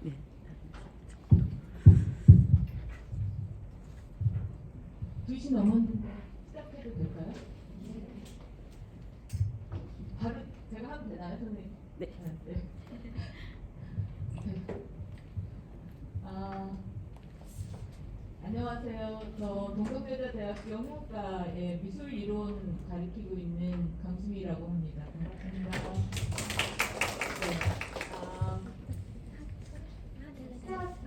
네. 2시 넘었는데 시작해도 될까요? 바로 제가 하면 되나요, 선생님? 네. 네. 아, 안녕하세요. 저 동성여자대학교 홍학과의 미술 이론 가르치고 있는 강수미라고 합니다. 반갑습니다. 네.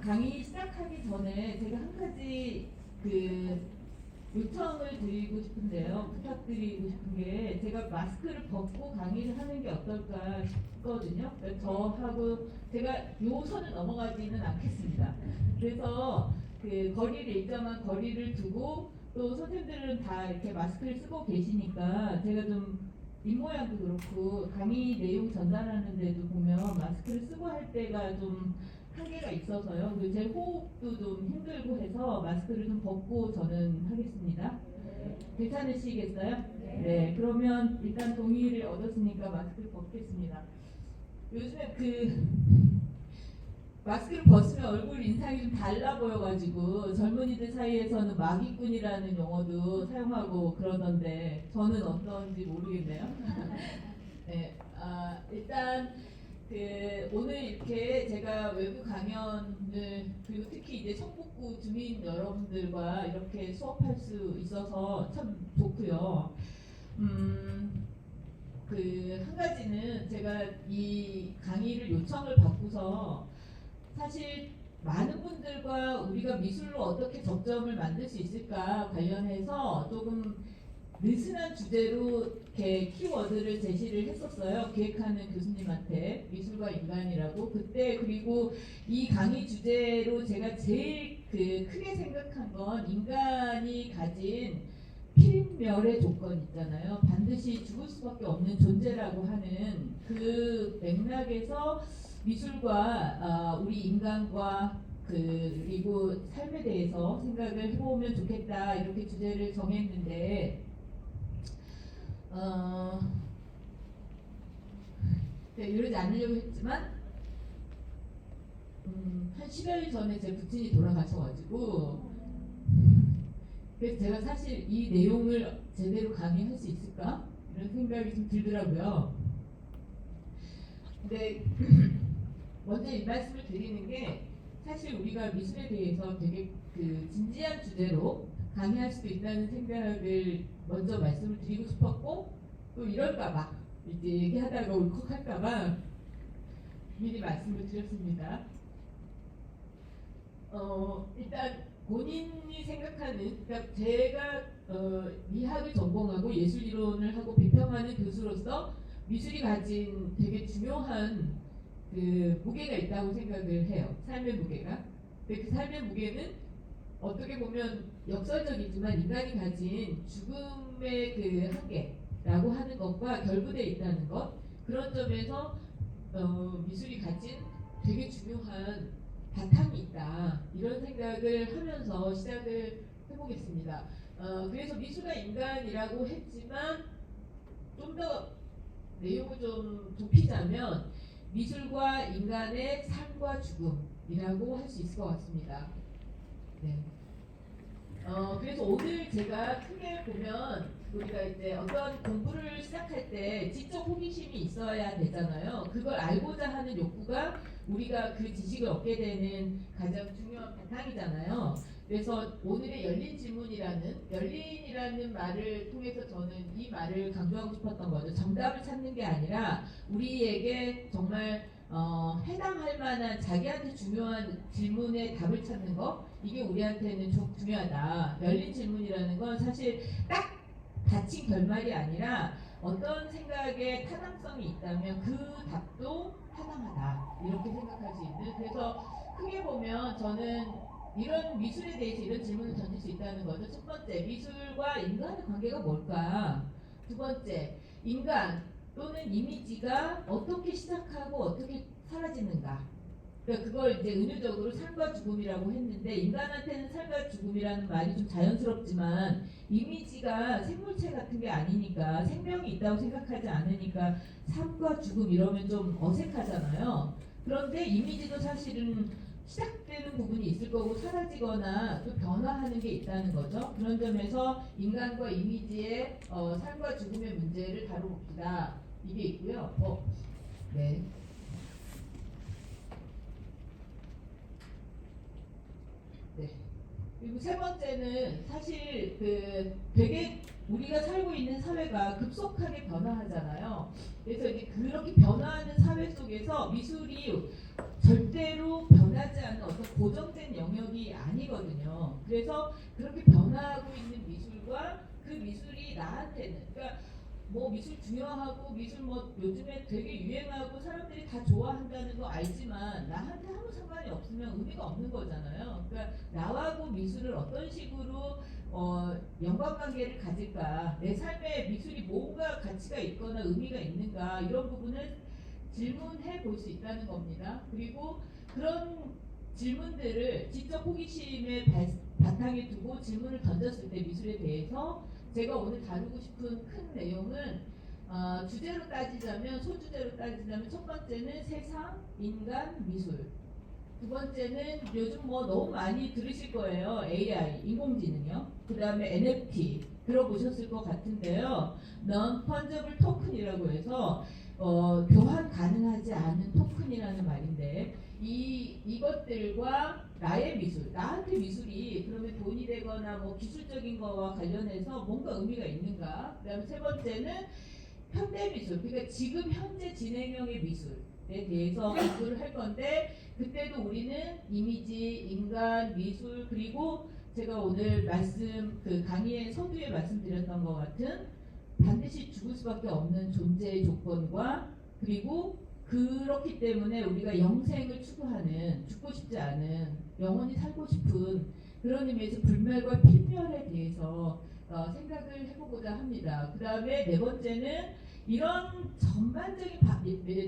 강의 시작하기 전에 제가 한 가지 요청을 드리고 싶은데요. 부탁드리고 싶은 게 제가 마스크를 벗고 강의를 하는 게 어떨까 싶거든요. 그러니까 저하고 제가 요 선을 넘어가지는 않겠습니다. 그래서 거리를 일정한 거리를 두고 또 선생님들은 다 이렇게 마스크를 쓰고 계시니까 제가 좀 입모양도 그렇고 강의 내용 전달하는데도 보면 마스크를 쓰고 할 때가 좀 한계가 있어서요. 그리고 제 호흡도 좀 힘들고 해서 마스크를 좀 벗고 저는 하겠습니다. 괜찮으시겠어요? 네. 그러면 일단 동의를 얻었으니까 마스크를 벗겠습니다. 요즘에 마스크를 벗으면 얼굴 인상이 좀 달라 보여가지고 젊은이들 사이에서는 마기꾼이라는 용어도 사용하고 그러던데 저는 어떤지 모르겠네요. 네. 일단 오늘 이렇게 제가 외부 강연을 그리고 특히 이제 성북구 주민 여러분들과 이렇게 수업할 수 있어서 참 좋고요. 한 가지는 제가 이 강의를 요청을 받고서 사실 많은 분들과 우리가 미술로 어떻게 접점을 만들 수 있을까 관련해서 조금 느슨한 주제로 이렇게 키워드를 제시를 했었어요. 기획하는 교수님한테 미술과 인간이라고. 그때 그리고 이 강의 주제로 제가 제일 크게 생각한 건 인간이 가진 필멸의 조건 있잖아요. 반드시 죽을 수밖에 없는 존재라고 하는 그 맥락에서 미술과 우리 인간과 그리고 삶에 대해서 생각을 해보면 좋겠다 이렇게 주제를 정했는데 네, 이러지 않으려고 했지만 한 10여일 전에 제 부친이 돌아가셔가지고 그래서 제가 사실 이 내용을 제대로 강의할 수 있을까? 이런 생각이 좀 들더라고요. 근데 먼저 이 말씀을 드리는 게 사실 우리가 미술에 대해서 되게 진지한 주제로 강의할 수도 있다는 생각을 먼저 말씀을 드리고 싶었고 또 이럴까봐 이제 얘기하다가 울컥할까봐 미리 말씀을 드렸습니다. 일단 본인이 생각하는 그러니까 제가 미학을 전공하고 예술이론을 하고 비평하는 교수로서 미술이 가진 되게 중요한 무게가 있다고 생각을 해요. 삶의 무게가. 근데 그 삶의 무게는 어떻게 보면 역설적이지만 인간이 가진 죽음의 한계라고 하는 것과 결부되어 있다는 것. 그런 점에서 미술이 가진 되게 중요한 바탕이 있다. 이런 생각을 하면서 시작을 해보겠습니다. 그래서 미술과 인간이라고 했지만 좀 더 내용을 좀 좁히자면 미술과 인간의 삶과 죽음이라고 할 수 있을 것 같습니다. 네. 그래서 오늘 제가 크게 보면 우리가 이제 어떤 공부를 시작할 때 지적 호기심이 있어야 되잖아요. 그걸 알고자 하는 욕구가 우리가 그 지식을 얻게 되는 가장 중요한 바탕이잖아요. 그래서 오늘의 열린이라는 말을 통해서 저는 이 말을 강조하고 싶었던 거죠. 정답을 찾는 게 아니라 우리에게 정말 해당할 만한 자기한테 중요한 질문에 답을 찾는 거 이게 우리한테는 중요하다. 열린 질문이라는 건 사실 딱 닫힌 결말이 아니라 어떤 생각에 타당성이 있다면 그 답도 타당하다. 이렇게 생각할 수 있는 그래서 크게 보면 저는 이런 미술에 대해서 이런 질문을 던질 수 있다는 거죠. 첫 번째, 미술과 인간의 관계가 뭘까? 두 번째, 인간 또는 이미지가 어떻게 시작하고 어떻게 사라지는가? 그러니까 그걸 이제 은유적으로 삶과 죽음이라고 했는데 인간한테는 삶과 죽음이라는 말이 좀 자연스럽지만 이미지가 생물체 같은 게 아니니까 생명이 있다고 생각하지 않으니까 삶과 죽음 이러면 좀 어색하잖아요. 그런데 이미지도 사실은 시작되는 부분이 있을 거고 사라지거나 또 변화하는 게 있다는 거죠. 그런 점에서 인간과 이미지의 삶과 죽음의 문제를 다뤄봅시다. 이게 있고요. 네. 네. 그리고 세 번째는 사실 되게 우리가 살고 있는 사회가 급속하게 변화하잖아요. 그래서 이제 그렇게 변화하는 사회 속에서 미술이 절대로 변하지 않는 어떤 고정된 영역이 아니거든요. 그래서 그렇게 변화하고 있는 미술과 그 미술이 나한테는, 그러니까 뭐 미술 중요하고 미술 뭐 요즘에 되게 유행하고 사람들이 다 좋아한다는 거 알지만 나한테 아무 상관이 없으면 의미가 없는 거잖아요. 그러니까 나하고 미술을 어떤 식으로 연관관계를 가질까, 내 삶에 미술이 뭔가 가치가 있거나 의미가 있는가, 이런 부분을 질문해 볼 수 있다는 겁니다. 그리고 그런 질문들을 지적 호기심에 바탕에 두고 질문을 던졌을 때 미술에 대해서 제가 오늘 다루고 싶은 큰 내용은 주제로 따지자면, 소주제로 따지자면 첫 번째는 세상, 인간, 미술. 두 번째는 요즘 뭐 너무 많이 들으실 거예요. AI, 인공지능이요. 그 다음에 NFT 들어보셨을 것 같은데요. Non-Fungible Token이라고 해서 교환 가능하지 않은 토큰이라는 말인데, 이것들과 나의 미술, 나한테 미술이 그러면 돈이 되거나 뭐 기술적인 거와 관련해서 뭔가 의미가 있는가? 그다음에 세 번째는 현대 미술, 그러니까 지금 현재 진행형의 미술에 대해서 공부를 할 건데, 그때도 우리는 이미지, 인간, 미술, 그리고 제가 오늘 강의의 서두에 말씀드렸던 것 같은 반드시 죽을 수밖에 없는 존재의 조건과, 그리고 그렇기 때문에 우리가 영생을 추구하는, 죽고 싶지 않은, 영원히 살고 싶은 그런 의미에서 불멸과 필멸에 대해서 생각을 해보고자 합니다. 그 다음에 네 번째는 이런 전반적인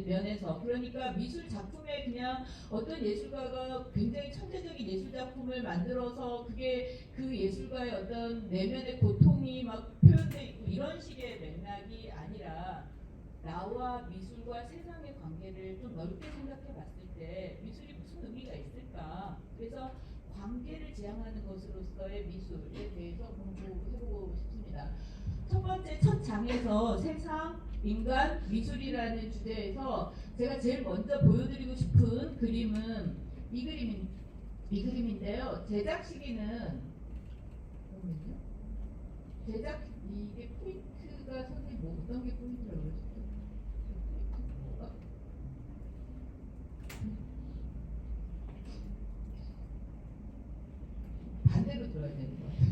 면에서, 그러니까 미술 작품에 그냥 어떤 예술가가 굉장히 천재적인 예술 작품을 만들어서 그게 그 예술가의 어떤 내면의 고통이 막 표현되어 있고 이런 식의 맥락이 아니라, 나와 미술과 세상의 관계를 좀 넓게 생각해 봤을 때 미술이 무슨 의미가 있을까? 그래서 관계를 지향하는 것으로서의 미술에 대해서 공부해보고 싶습니다. 첫 번째 첫 장에서 세상, 인간, 미술이라는 주제에서 제가 제일 먼저 보여드리고 싶은 그림은 이 그림인데요. 제작 시기는, 이게 포인트가 선생님 뭐 어떤 게 포인트라고 그러셨죠? 반대로 들어야 되는 것 같아요.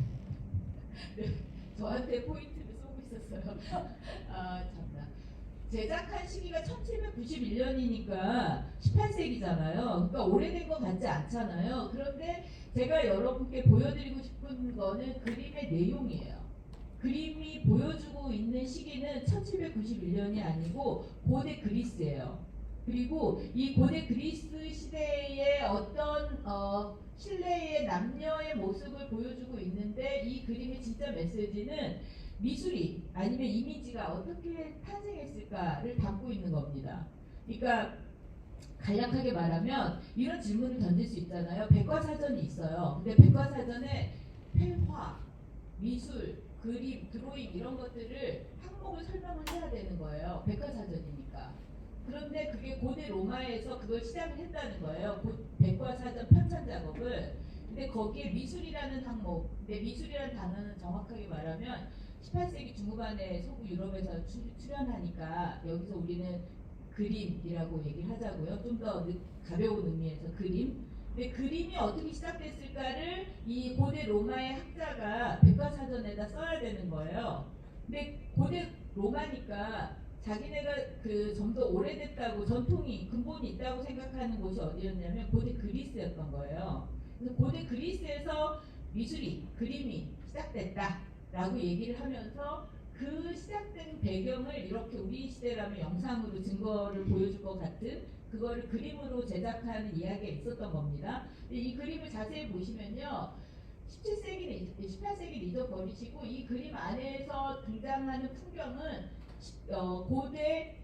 네, 저한테 포인트를 쏘고 있었어요. 참나. 제작한 시기가 1791년이니까 18세기잖아요. 그러니까 오래된 것 같지 않잖아요. 그런데 제가 여러분께 보여드리고 싶은 거는 그림의 내용이에요. 그림이 보여주고 있는 시기는 1791년이 아니고 고대 그리스예요. 그리고 이 고대 그리스 시대의 어떤 신뢰의 남녀의 모습을 보여주고 있는데, 이 그림의 진짜 메시지는 미술이 아니면 이미지가 어떻게 탄생했을까를 담고 있는 겁니다. 그러니까 간략하게 말하면 이런 질문을 던질 수 있잖아요. 백과사전이 있어요. 근데 백과사전에 폐화, 미술, 그림, 드로잉 이런 것들을 항목을 설명을 해야 되는 거예요. 백과사전이니까. 그런데 그게 고대 로마에서 그걸 시작을 했다는 거예요. 백과사전 편찬 작업을. 근데 거기에 미술이라는 항목, 근데 미술이라는 단어는 정확하게 말하면 18세기 중후반에 서구 유럽에서 출현하니까 여기서 우리는 그림이라고 얘기를 하자고요. 좀 더 가벼운 의미에서 그림. 근데 그림이 어떻게 시작됐을까를 이 고대 로마의 학자가 백과사전에다 써야 되는 거예요. 근데 고대 로마니까 자기네가 좀 더 오래됐다고, 전통이 근본이 있다고 생각하는 곳이 어디였냐면 고대 그리스였던 거예요. 그래서 고대 그리스에서 미술이, 그림이 시작됐다라고 얘기를 하면서 그 시작된 배경을 이렇게 우리 시대라면 영상으로 증거를 보여줄 것 같은 그거를 그림으로 제작하는 이야기가 있었던 겁니다. 이 그림을 자세히 보시면요, 17세기는 18세기를 잊어버리시고 이 그림 안에서 등장하는 풍경은 고대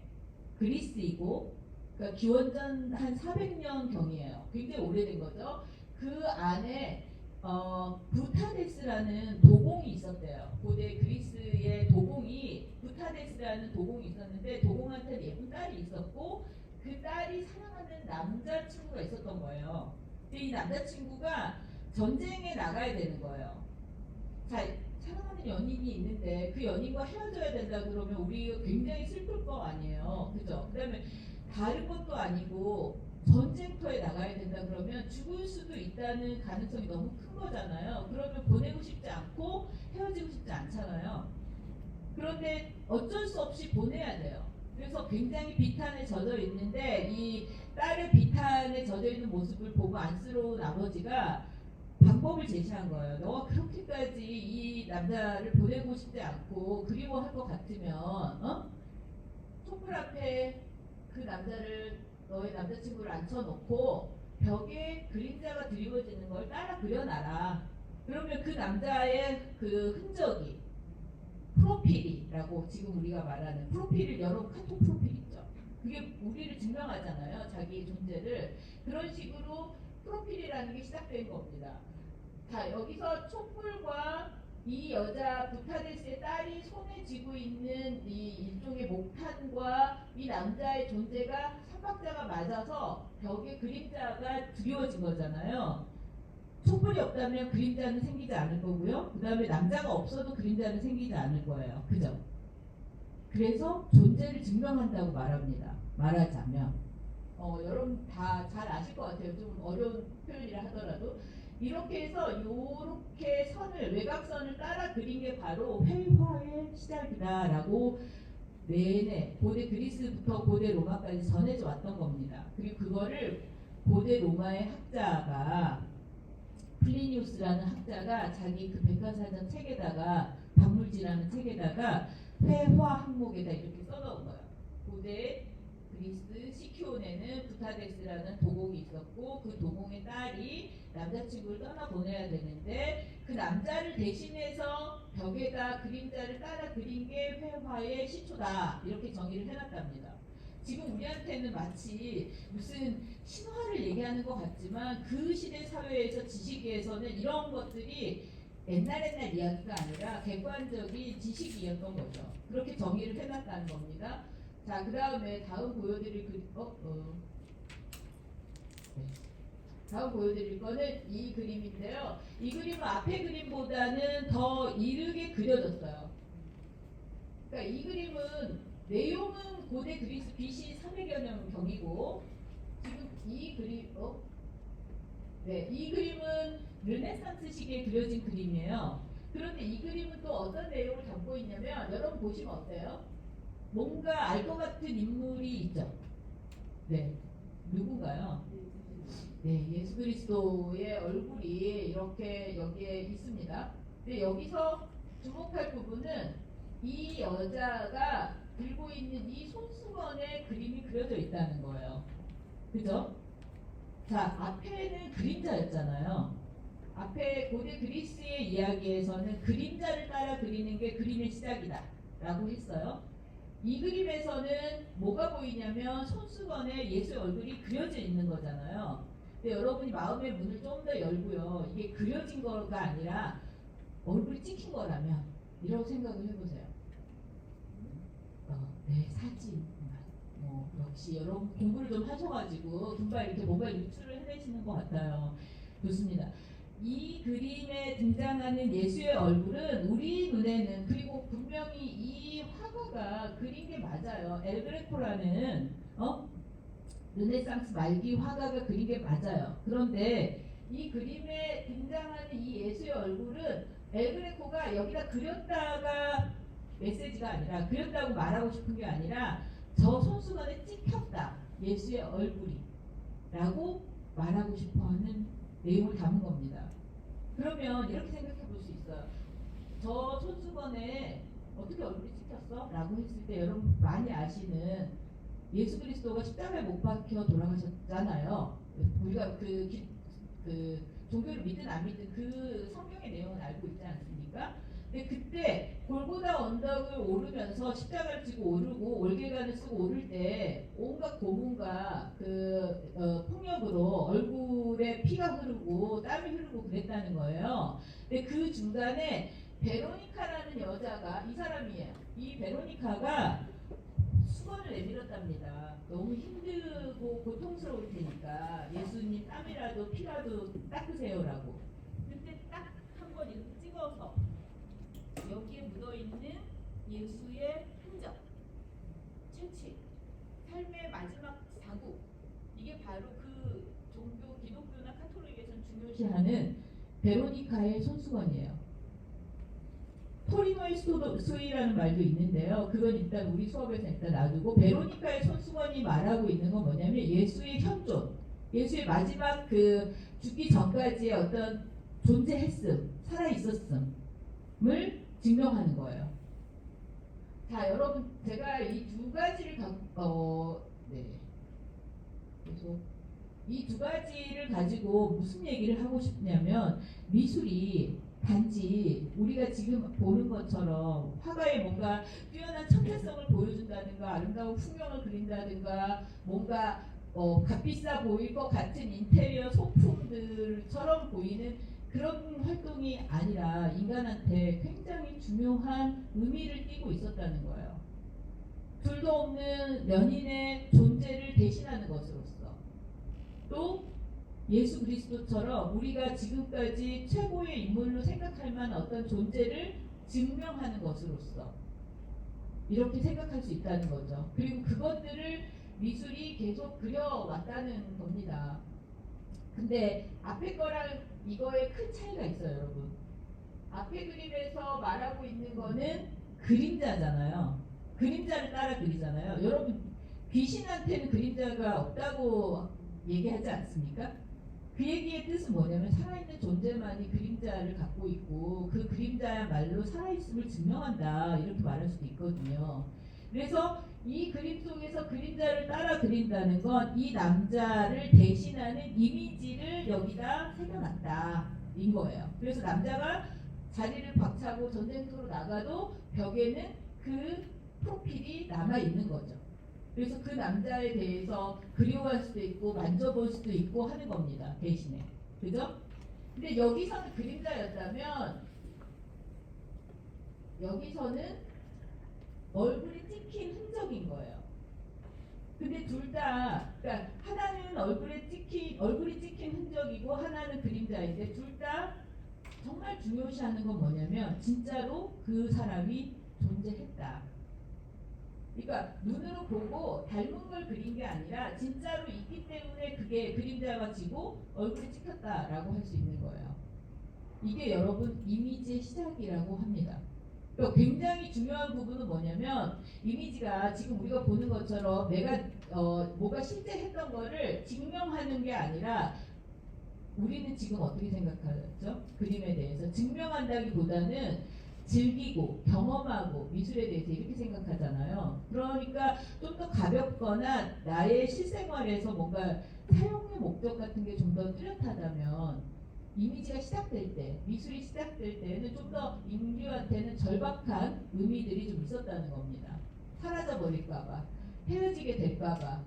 그리스이고, 그러니까 기원전 한 400년 경이에요. 굉장히 오래된 거죠. 그 안에 부타데스라는 도공이 있었대요. 고대 그리스의 도공이 부타데스라는 도공이 있었는데 도공한테 예쁜 딸이 있었고 그 딸이 사랑하는 남자친구가 있었던 거예요. 근데 이 남자친구가 전쟁에 나가야 되는 거예요. 자, 사랑하는 연인이 있는데 그 연인과 헤어져야 된다 그러면 우리 굉장히 슬플 거 아니에요. 그죠? 그 다음에 다른 것도 아니고 전쟁터에 나가야 된다 그러면 죽을 수도 있다는 가능성이 너무 큰 거잖아요. 그러면 보내고 싶지 않고 헤어지고 싶지 않잖아요. 그런데 어쩔 수 없이 보내야 돼요. 그래서 굉장히 비탄에 젖어 있는데 이 딸의 비탄에 젖어 있는 모습을 보고 안쓰러운 아버지가 방법을 제시한 거예요. 너가 그렇게까지 이 남자를 보내고 싶지 않고 그리워할 것 같으면 촛불 앞에 그 남자를 너의 남자친구를 앉혀놓고 벽에 그림자가 드리워지는 걸 따라 그려놔라. 그러면 그 남자의 그 흔적이 프로필이라고 지금 우리가 말하는 프로필을 여러 카톡 프로필 있죠. 그게 우리를 증명하잖아요. 자기의 존재를. 그런 식으로 프로필이라는 게 시작된 겁니다. 자, 여기서 촛불과 이 여자 부타데스의 딸이 손에 쥐고 있는 이 일종의 목탄과 이 남자의 존재가 삼박자가 맞아서 벽에 그림자가 드리워진 거잖아요. 촛불이 없다면 그림자는 생기지 않을 거고요. 그 다음에 남자가 없어도 그림자는 생기지 않을 거예요. 그죠? 그래서 존재를 증명한다고 말합니다. 말하자면 여러분 다 잘 아실 것 같아요. 좀 어려운 표현이라 하더라도 이렇게 해서 이렇게 선을 외곽선을 따라 그린 게 바로 회화의 시작이다라고 내내 고대 그리스부터 고대 로마까지 전해져 왔던 겁니다. 그리고 그거를 고대 로마의 학자가 플리니우스라는 학자가 자기 그 백과사전 책에다가 박물지라는 책에다가 회화 항목에다 이렇게 써놓은 거예요. 고대 그리스 시키온에는 부타데스라는 도공이 있었고 그 도공의 딸이 남자친구를 떠나보내야 되는데 그 남자를 대신해서 벽에다 그림자를 따라 그린 게 회화의 시초다 이렇게 정의를 해놨답니다. 지금 우리한테는 마치 무슨 신화를 얘기하는 것 같지만 그 시대 사회에서 지식에서는 이런 것들이 옛날 이야기가 아니라 객관적인 지식이었던 거죠. 그렇게 정의를 해놨다는 겁니다. 자, 그 다음에 다음 보여드릴 다음 보여드릴 거는 이 그림인데요. 이 그림은 앞에 그림보다는 더 이르게 그려졌어요. 그러니까 이 그림은 내용은 고대 그리스 BC 300여 년 경이고 지금 이 그림은 르네상스 시기에 그려진 그림이에요. 그런데 이 그림은 또 어떤 내용을 담고 있냐면 여러분 보시면 어때요? 뭔가 알 것 같은 인물이 있죠. 네, 누군가요? 네, 예수 그리스도의 얼굴이 이렇게 여기에 있습니다. 근데 여기서 주목할 부분은 이 여자가 들고 있는 이 손수건에 그림이 그려져 있다는 거예요. 그죠? 자, 앞에는 그림자였잖아요. 앞에 고대 그리스의 이야기에서는 그림자를 따라 그리는 게 그림의 시작이다 라고 했어요. 이 그림에서는 뭐가 보이냐면 손수건에 예수의 얼굴이 그려져 있는 거잖아요. 근데 여러분이 마음의 문을 좀 더 열고요. 이게 그려진 거가 아니라 얼굴이 찍힌 거라면 이라고 생각을 해보세요. 네, 사진. 역시 여러분 공부를 좀 하셔가지고 금방 이렇게 뭔가 유출을 해내시는 것 같아요. 좋습니다. 이 그림에 등장하는 예수의 얼굴은 우리 눈에는 그리고 분명히 이 화가가 그린 게 맞아요. 엘그레코라는 르네상스 말기 화가가 그린 게 맞아요. 그런데 이 그림에 등장하는 이 예수의 얼굴은 엘그레코가 여기다 그렸다가 메시지가 아니라 그렸다고 말하고 싶은 게 아니라 저 손수건에 찍혔다 예수의 얼굴이 라고 말하고 싶어하는 내용을 담은 겁니다. 그러면 이렇게 생각해 볼 수 있어요. 저 손수건에 어떻게 얼굴이 찍혔어? 라고 했을 때 여러분 많이 아시는 예수 그리스도가 십자가에 못 박혀 돌아가셨잖아요. 우리가 그 종교를 믿든 안 믿든 그 성경의 내용을 알고 있지 않습니까? 근데 그때 골고다 언덕을 오르면서 십자가를 지고 오르고 올개관을 쓰고 오를 때 온갖 고문과 폭력으로 얼굴에 피가 흐르고 땀이 흐르고 그랬다는 거예요. 근데 그 중간에 베로니카라는 여자가 이 사람이에요. 이 베로니카가 수건을 내밀었답니다. 너무 힘들고 고통스러울 테니까 예수님 땀이라도 피라도 닦으세요라고. 근데 딱 한 번 이렇게 찍어서 여기에 묻어있는 예수의 흔적, 채취, 삶의 마지막 자국, 이게 바로 그 종교 기독교나 카톨릭에서는 중요시하는 베로니카의 손수건이에요. 토리노의 수이라는 말도 있는데요. 그건 일단 우리 수업에서 일단 놔두고, 베로니카의 손수건이 말하고 있는 건 뭐냐면 예수의 현존, 예수의 마지막 그 죽기 전까지의 어떤 존재했음, 살아있었음을 증명하는 거예요. 자, 여러분, 제가 이 두 가지를 그래서 이 두 가지를 가지고 무슨 얘기를 하고 싶냐면, 미술이 단지 우리가 지금 보는 것처럼 화가의 뭔가 뛰어난 천재성을 보여준다든가 아름다운 풍경을 그린다든가 뭔가 값비싸 보일 것 같은 인테리어 소품들처럼 보이는 그런 활동이 아니라 인간한테 굉장히 중요한 의미를 띠고 있었다는 거예요. 둘도 없는 연인의 존재를 대신하는 것으로서, 또 예수 그리스도처럼 우리가 지금까지 최고의 인물로 생각할 만한 어떤 존재를 증명하는 것으로서 이렇게 생각할 수 있다는 거죠. 그리고 그것들을 미술이 계속 그려왔다는 겁니다. 근데 앞에 거랑 이거에 큰 차이가 있어요, 여러분. 앞에 그림에서 말하고 있는 거는 그림자잖아요. 그림자를 따라 그리잖아요. 여러분, 귀신한테는 그림자가 없다고 얘기하지 않습니까? 그 얘기의 뜻은 뭐냐면 살아있는 존재만이 그림자를 갖고 있고 그 그림자야말로 살아있음을 증명한다, 이렇게 말할 수도 있거든요. 그래서 이 그림 속에서 그림자를 따라 그린다는 건 이 남자를 대신하는 이미지를 여기다 새겨놨다 인 거예요. 그래서 남자가 자리를 박차고 전쟁터로 나가도 벽에는 그 프로필이 남아있는 거죠. 그래서 그 남자에 대해서 그리워할 수도 있고 만져볼 수도 있고 하는 겁니다, 대신에. 그죠? 근데 여기서는 그림자였다면 여기서는 얼굴이 찍힌 흔적인 거예요. 근데 둘 다, 그러니까 하나는 얼굴이 찍힌 흔적이고 하나는 그림자인데 둘 다 정말 중요시하는 건 뭐냐면 진짜로 그 사람이 존재했다. 그러니까 눈으로 보고 닮은 걸 그린 게 아니라 진짜로 있기 때문에 그게 그림자가 지고 얼굴이 찍혔다라고 할 수 있는 거예요. 이게 여러분 이미지의 시작이라고 합니다. 그러니까 굉장히 중요한 부분은 뭐냐면 이미지가 지금 우리가 보는 것처럼 내가 뭐가 실제 했던 거를 증명하는 게 아니라, 우리는 지금 어떻게 생각하죠? 그림에 대해서 증명한다기보다는 즐기고 경험하고 미술에 대해서 이렇게 생각하잖아요. 그러니까 좀 더 가볍거나 나의 실생활에서 뭔가 사용의 목적 같은 게 좀 더 뚜렷하다면 이미지가 시작될 때, 미술이 시작될 때는 좀 더 인류한테는 절박한 의미들이 좀 있었다는 겁니다. 사라져 버릴까봐, 헤어지게 될까봐,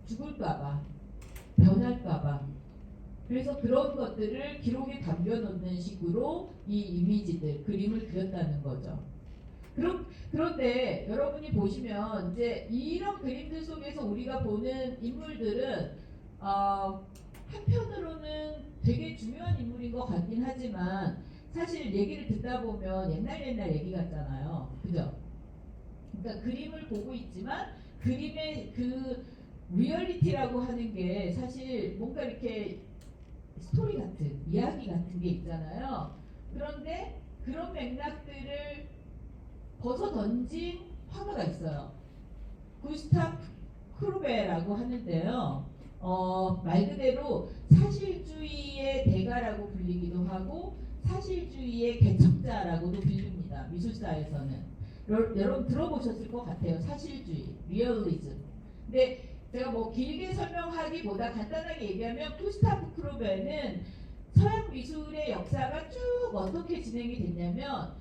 죽을까봐, 변할까봐. 그래서 그런 것들을 기록에 담겨놓는 식으로 이 이미지들, 그림을 그렸다는 거죠. 그런데 여러분이 보시면 이제 이런 그림들 속에서 우리가 보는 인물들은 한편으로는 되게 중요한 인물인 것 같긴 하지만 사실 얘기를 듣다 보면 옛날 얘기 같잖아요. 그죠? 그러니까 그림을 보고 있지만 그림의 그 리얼리티라고 하는 게 사실 뭔가 이렇게 스토리 같은, 이야기 같은 게 있잖아요. 그런데 그런 맥락들을 벗어 던진 화가가 있어요. 구스타프 크루베라고 하는데요. 말 그대로 사실주의의 대가라고 불리기도 하고 사실주의의 개척자라고도 불립니다. 미술사에서는. 여러분 들어보셨을 것 같아요. 사실주의, 리얼리즘. 근데 제가 뭐 길게 설명하기보다 간단하게 얘기하면 구스타프 크루베는 서양 미술의 역사가 쭉 어떻게 진행이 됐냐면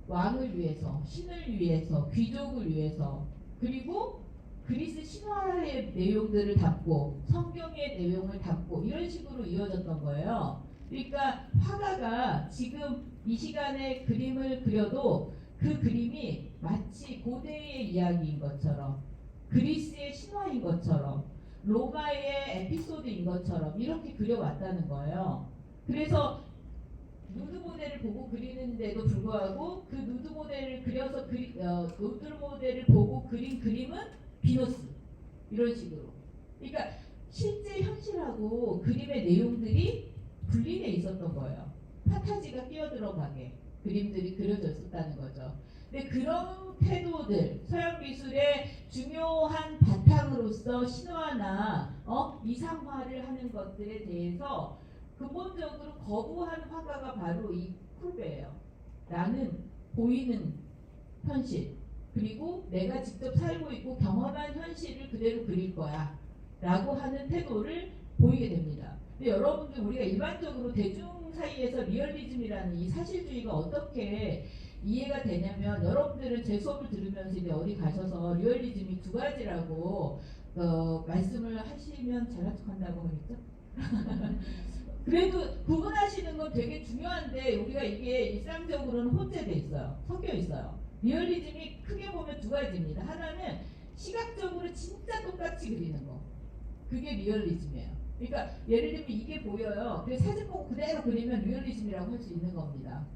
왕을 위해서, 신을 위해서, 귀족을 위해서, 그리고 그리스 신화의 내용들을 담고 성경의 내용을 담고 이런 식으로 이어졌던 거예요. 그러니까 화가가 지금 이 시간에 그림을 그려도 그 그림이 마치 고대의 이야기인 것처럼, 그리스의 신화인 것처럼, 로마의 에피소드인 것처럼 이렇게 그려왔다는 거예요. 그래서 누드 모델을 보고 그리는데도 불구하고 그 누드 모델을 그려서 누드 모델을 보고 그린 그림은 비너스, 이런 식으로. 그러니까 실제 현실하고 그림의 내용들이 분리돼 있었던 거예요. 판타지가 끼어들어가게 그림들이 그려져 있었다는 거죠. 근데 그런 태도들, 서양 미술의 중요한 바탕으로서 신화나 이상화를 하는 것들에 대해서 근본적으로 거부한 화가가 바로 이 쿠르베예요. 나는 보이는 현실, 그리고 내가 직접 살고 있고 경험한 현실을 그대로 그릴 거야 라고 하는 태도를 보이게 됩니다. 근데 여러분들, 우리가 일반적으로 대중 사이에서 리얼리즘이라는 이 사실주의가 어떻게 이해가 되냐면, 여러분들은 제 수업을 들으면서 이제 어디 가셔서 리얼리즘이 두 가지라고 말씀을 하시면 잘난 척한다고 하겠죠? 그래도 구분하시는 건 되게 중요한데, 우리가 이게 일상적으로는 혼재돼 있어요. 섞여 있어요. 리얼리즘이 크게 보면 두 가지입니다. 하나는 시각적으로 진짜 똑같이 그리는 거, 그게 리얼리즘이에요. 그러니까 예를 들면 이게 보여요. 그래서 사진 보고 그대로 그리면 리얼리즘이라고 할 수 있는 겁니다.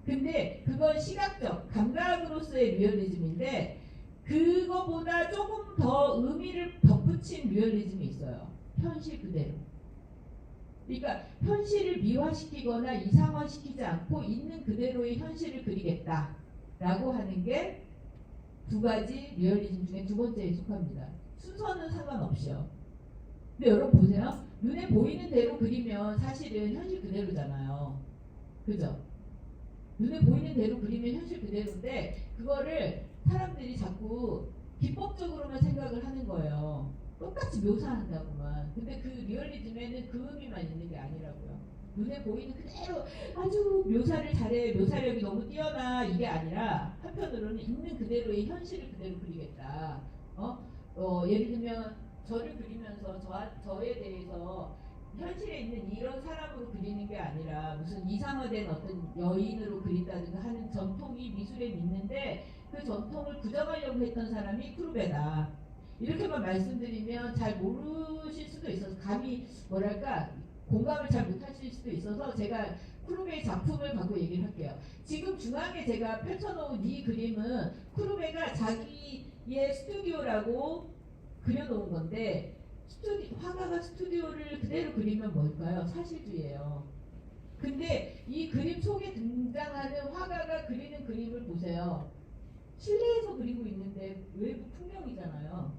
근데 그건 시각적, 감각으로서의 리얼리즘인데, 그거보다 조금 더 의미를 덧붙인 리얼리즘이 있어요. 현실 그대로. 그러니까 현실을 미화시키거나 이상화시키지 않고 있는 그대로의 현실을 그리겠다 라고 하는 게 두 가지 리얼리즘 중에 두 번째에 속합니다. 순서는 상관없이요. 근데 여러분 보세요. 눈에 보이는 대로 그리면 사실은 현실 그대로잖아요. 그죠? 눈에 보이는 대로 그리면 현실 그대로인데, 그거를 사람들이 자꾸 기법적으로만 생각을 하는 거예요. 똑같이 묘사한다고만. 근데 그 리얼리즘에는 그 의미만 있는 게 아니라고요. 눈에 보이는 그대로 아주 묘사를 잘해, 묘사력이 너무 뛰어나, 이게 아니라 한편으로는 있는 그대로의 현실을 그대로 그리겠다. 예를 들면 저를 그리면서 저에 대해서 현실에 있는 이런 사람으로 그리는 게 아니라 무슨 이상화된 어떤 여인으로 그린다든가 하는 전통이 미술에 있는데, 그 전통을 부정하려고 했던 사람이 쿠르베다. 이렇게만 말씀드리면 잘 모르실 수도 있어서, 감히 뭐랄까 공감을 잘 못하실 수도 있어서 제가 쿠르베의 작품을 갖고 얘기를 할게요. 지금 중앙에 제가 펼쳐놓은 이 그림은 쿠르베가 자기의 스튜디오라고 그려놓은 건데, 화가가 스튜디오를 그대로 그리면 뭘까요? 사실주의예요. 근데 이 그림 속에 등장하는 화가가 그리는 그림을 보세요. 실내에서 그리고 있는데 외부 풍경이잖아요.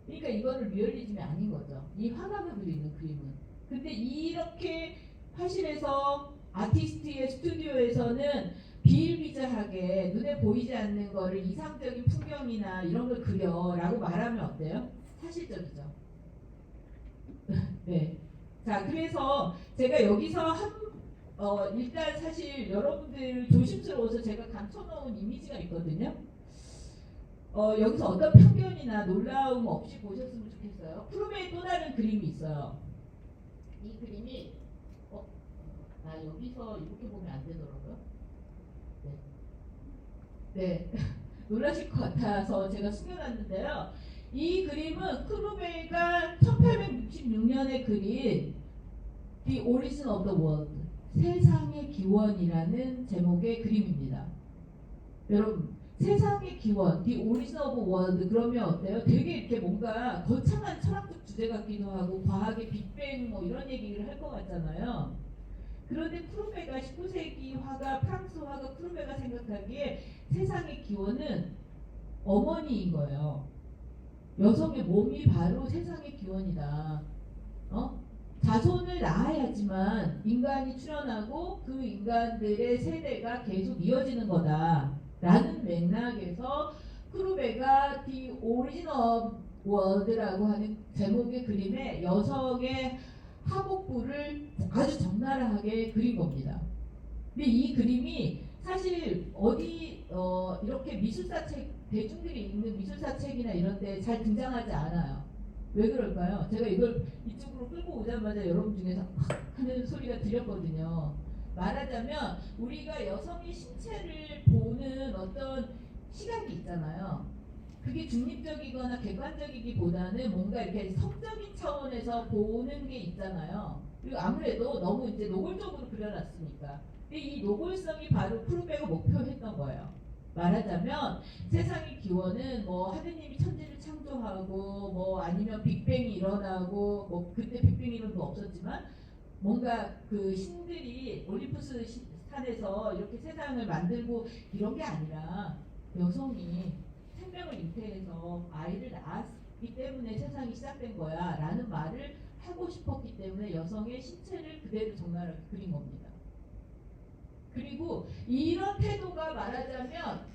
그러니까 이거는 리얼리즘이 아닌 거죠. 이 화가가 그리는 그림은. 근데 이렇게 화실에서 아티스트의 스튜디오에서는 비일비재하게 눈에 보이지 않는 거를 이상적인 풍경이나 이런 걸 그려라고 말하면 어때요? 사실적이죠. 네. 자, 그래서 제가 여기서 일단 사실 여러분들 조심스러워서 제가 감춰놓은 이미지가 있거든요. 여기서 어떤 편견이나 놀라움 없이 보셨으면 좋겠어요. 쿠르베의 또 다른 그림이 있어요. 이 그림이 여기서 이렇게 보면 안 되더라고요. 네. 네. 놀라실 것 같아서 제가 숨겨놨는데요. 이 그림은 쿠르베가 1866년에 그린 The Origin of the World, 세상의 기원이라는 제목의 그림입니다. 여러분, 세상의 기원, The Origin of the World, 그러면 어때요? 되게 이렇게 뭔가 거창한 철학적 주제 같기도 하고, 과학의 빅뱅 뭐 이런 얘기를 할 것 같잖아요. 그런데 쿠르베가 19세기 화가, 프랑스 화가 쿠르베가 생각하기에 세상의 기원은 어머니인 거예요. 여성의 몸이 바로 세상의 기원이다. 자손을 낳아야지만 인간이 출현하고 그 인간들의 세대가 계속 이어지는 거다 라는 맥락에서 쿠르베가 The Origin of World라고 하는 제목의 그림에 여성의 하복부를 아주 적나라하게 그린 겁니다. 근데 이 그림이 사실 어디 이렇게 미술사 책 대중들이 읽는 미술사 책이나 이런 데 잘 등장하지 않아요. 왜 그럴까요? 제가 이걸 이쪽으로 끌고 오자마자 여러분 중에서 하는 소리가 들렸거든요. 말하자면 우리가 여성의 신체를 보는 어떤 시각이 있잖아요. 그게 중립적이거나 객관적이기보다는 뭔가 이렇게 성적인 차원에서 보는 게 있잖아요. 그리고 아무래도 너무 이제 노골적으로 그려놨으니까. 근데 이 노골성이 바로 프루베가 목표했던 거예요. 말하자면 세상의 기원은 뭐 하느님이 천지를 창조하고 뭐 아니면 빅뱅이 일어나고 뭐 그때 빅뱅 이론도 없었지만 뭔가 그 신들이 올림푸스 산에서 이렇게 세상을 만들고 이런 게 아니라 여성이 생명을 잉태해서 아이를 낳았기 때문에 세상이 시작된 거야 라는 말을 하고 싶었기 때문에 여성의 신체를 그대로 적나라하게 그린 겁니다. 그리고 이런 태도가 말하자면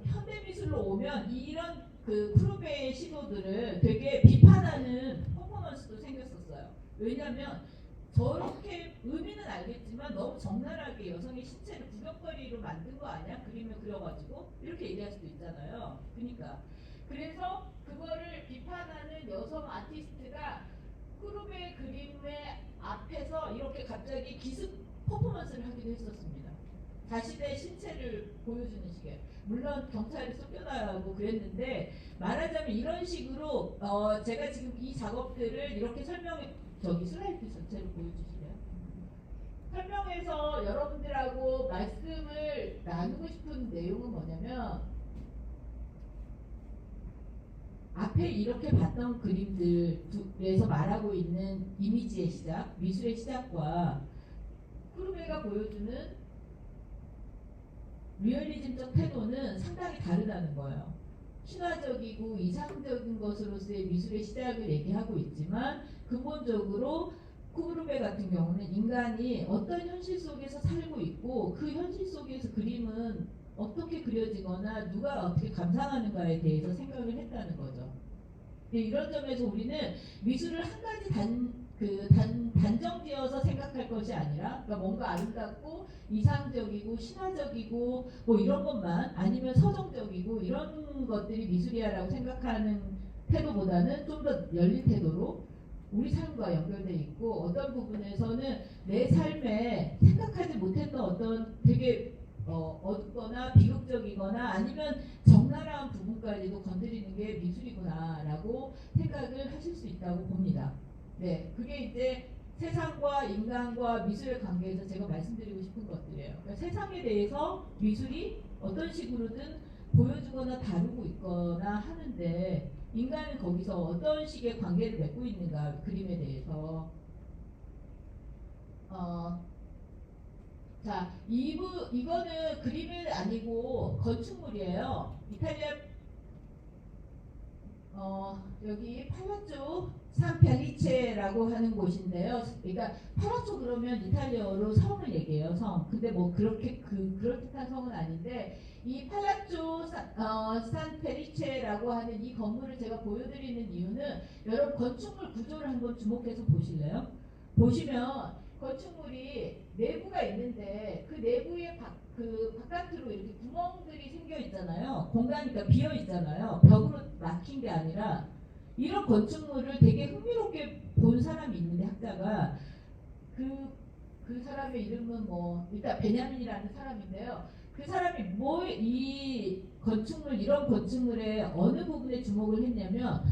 현대미술로 오면 이런 그 프루베의 시도들을 되게 비판하는 퍼포먼스도 생겼었어요. 왜냐하면 저렇게 의미는 알겠지만 너무 적나라하게 여성의 신체를 구경거리로 만든 거 아니야? 그림을 그려가지고 이렇게 얘기할 수도 있잖아요. 그러니까 그래서 그거를 비판하는 여성 아티스트가 프루베 그림의 앞에서 이렇게 갑자기 기습 퍼포먼스를 하기도 했었습니다. 자신의 신체를 보여주는 식의. 물론 경찰에 쫓겨나고 그랬는데 말하자면 이런 식으로 제가 지금 이 작업들을 이렇게 설명해 저기 슬라이드 전체를 보여주실래요? 설명해서 여러분들하고 말씀을 나누고 싶은 내용은 뭐냐면 앞에 이렇게 봤던 그림들에서 말하고 있는 이미지의 시작, 미술의 시작과 프루베가 보여주는 리얼리즘적 태도는 상당히 다르다는 거예요. 신화적이고 이상적인 것으로서의 미술의 시작을 얘기하고 있지만 근본적으로 프루베 같은 경우는 인간이 어떤 현실 속에서 살고 있고 그 현실 속에서 그림은 어떻게 그려지거나 누가 어떻게 감상하는가에 대해서 생각을 했다는 거죠. 이런 점에서 우리는 미술을 한 가지 단정지어서 생각할 것이 아니라 그러니까 뭔가 아름답고 이상적이고 신화적이고 뭐 이런 것만 아니면 서정적이고 이런 것들이 미술이야라고 생각하는 태도보다는 좀 더 열린 태도로 우리 삶과 연결돼 있고 어떤 부분에서는 내 삶에 생각하지 못했던 어떤 되게 어둡거나 비극적이거나 아니면 적나라한 부분까지도 건드리는 게 미술이구나라고 생각을 하실 수 있다고 봅니다. 네, 그게 이제 세상과 인간과 미술의 관계에서 제가 말씀드리고 싶은 것들이에요. 그러니까 세상에 대해서 미술이 어떤 식으로든 보여주거나 다루고 있거나 하는데 인간은 거기서 어떤 식의 관계를 맺고 있는가 그림에 대해서 자, 이거는 그림이 아니고 건축물이에요. 이탈리아 여기 팔라조 산 펠리체라고 하는 곳인데요. 그러니까 팔라조 그러면 이탈리아어로 성을 얘기해요. 성. 근데 뭐 그렇게 그럴듯한 성은 아닌데 이 팔라조 산 펠리체라고 하는 이 건물을 제가 보여드리는 이유는 여러분 건축물 구조를 한번 주목해서 보실래요? 보시면 건축물이 내부가 있는데 그 내부에 바깥으로 이렇게 구멍들이 생겨 있잖아요. 공간이 그러니까 비어 있잖아요. 벽으로 막힌 게 아니라 이런 건축물을 되게 흥미롭게 본 사람이 있는데 학자가 그 사람의 이름은 뭐 일단 베냐민이라는 사람인데요. 그 사람이 뭐 이 건축물 이런 건축물의 어느 부분에 주목을 했냐면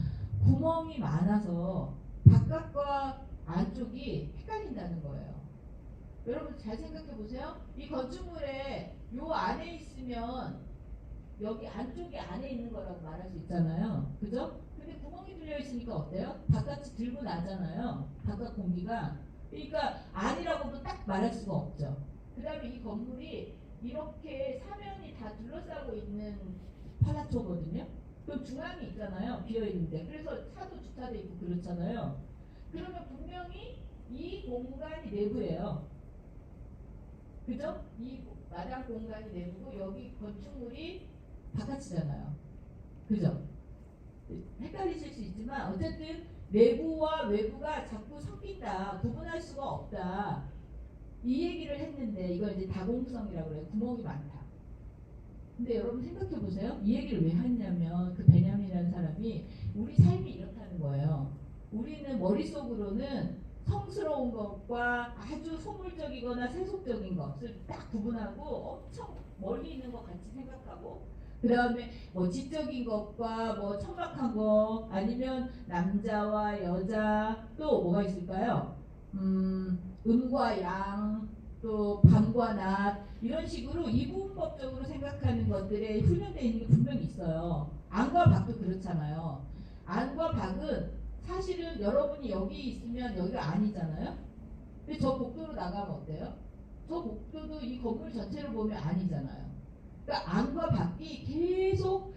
구멍이 많아서 바깥과 안쪽이 헷갈린다는 거예요. 여러분 잘 생각해 보세요. 이 건축물에 요 안에 있으면 여기 안쪽이 안에 있는 거라고 말할 수 있잖아요. 그죠? 근데 구멍이 뚫려 있으니까 어때요? 바깥이 들고 나잖아요. 바깥 공기가. 그러니까 아니라고도 딱 말할 수가 없죠. 그 다음에 이 건물이 이렇게 사면이 다 둘러싸고 있는 팔라초거든요. 그럼 중앙이 있잖아요. 비어있는데. 그래서 차도 주차돼 있고 그렇잖아요. 그러면 분명히 이 공간이 내부예요. 그죠? 이 마당 공간이 내부고 여기 건축물이 바깥이잖아요. 그죠? 헷갈리실 수 있지만 어쨌든 내부와 외부가 자꾸 섞인다. 구분할 수가 없다. 이 얘기를 했는데 이걸 이제 다공성이라고 그래요. 구멍이 많다. 근데 여러분 생각해 보세요. 이 얘기를 왜 했냐면 그 베냐민이라는 사람이 우리 삶이 이렇다는 거예요. 우리는 머릿속으로는 성스러운 것과 아주 소물적이거나 세속적인 것을 딱 구분하고 엄청 멀리 있는 것 같이 생각하고 그 다음에 뭐 지적인 것과 뭐 천박한 거 아니면 남자와 여자 또 뭐가 있을까요? 음과 양 또 밤과 낮 이런 식으로 이분법적으로 생각하는 것들에 훈련되어 있는 게 분명히 있어요. 안과 밖도 그렇잖아요. 안과 밖은 사실은 여러분이 여기 있으면 여기가 아니잖아요. 근데 저 복도로 나가면 어때요? 저 복도도 이 건물 전체로 보면 아니잖아요. 그러니까 안과 밖이 계속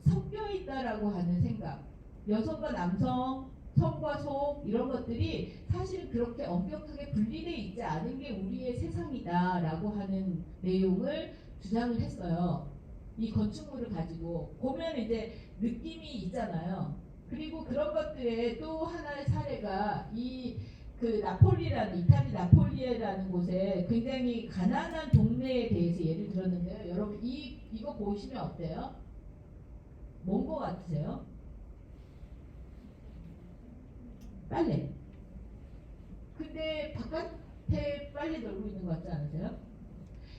섞여 있다라고 하는 생각. 여성과 남성, 성과 속 이런 것들이 사실 그렇게 엄격하게 분리되어 있지 않은 게 우리의 세상이다라고 하는 내용을 주장을 했어요. 이 건축물을 가지고 보면 이제 느낌이 있잖아요. 그리고 그런 것들의 또 하나의 사례가 이 그 나폴리라는 이탈리 나폴리라는 곳에 굉장히 가난한 동네에 대해서 예를 들었는데요. 여러분 이거 보시면 어때요? 뭔 거 같으세요? 빨래. 근데 바깥에 빨래 널고 있는 것 같지 않으세요?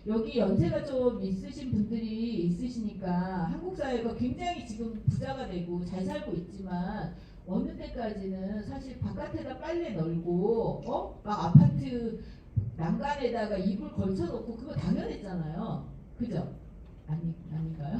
여기 연세가 좀 있으신 분들이 있으시니까 한국 사회가 굉장히 지금 부자가 되고 잘 살고 있지만 어느 때까지는 사실 바깥에다 빨래 널고 막 아파트 난간에다가 이불 걸쳐놓고 그거 당연했잖아요. 그죠? 아닌가요?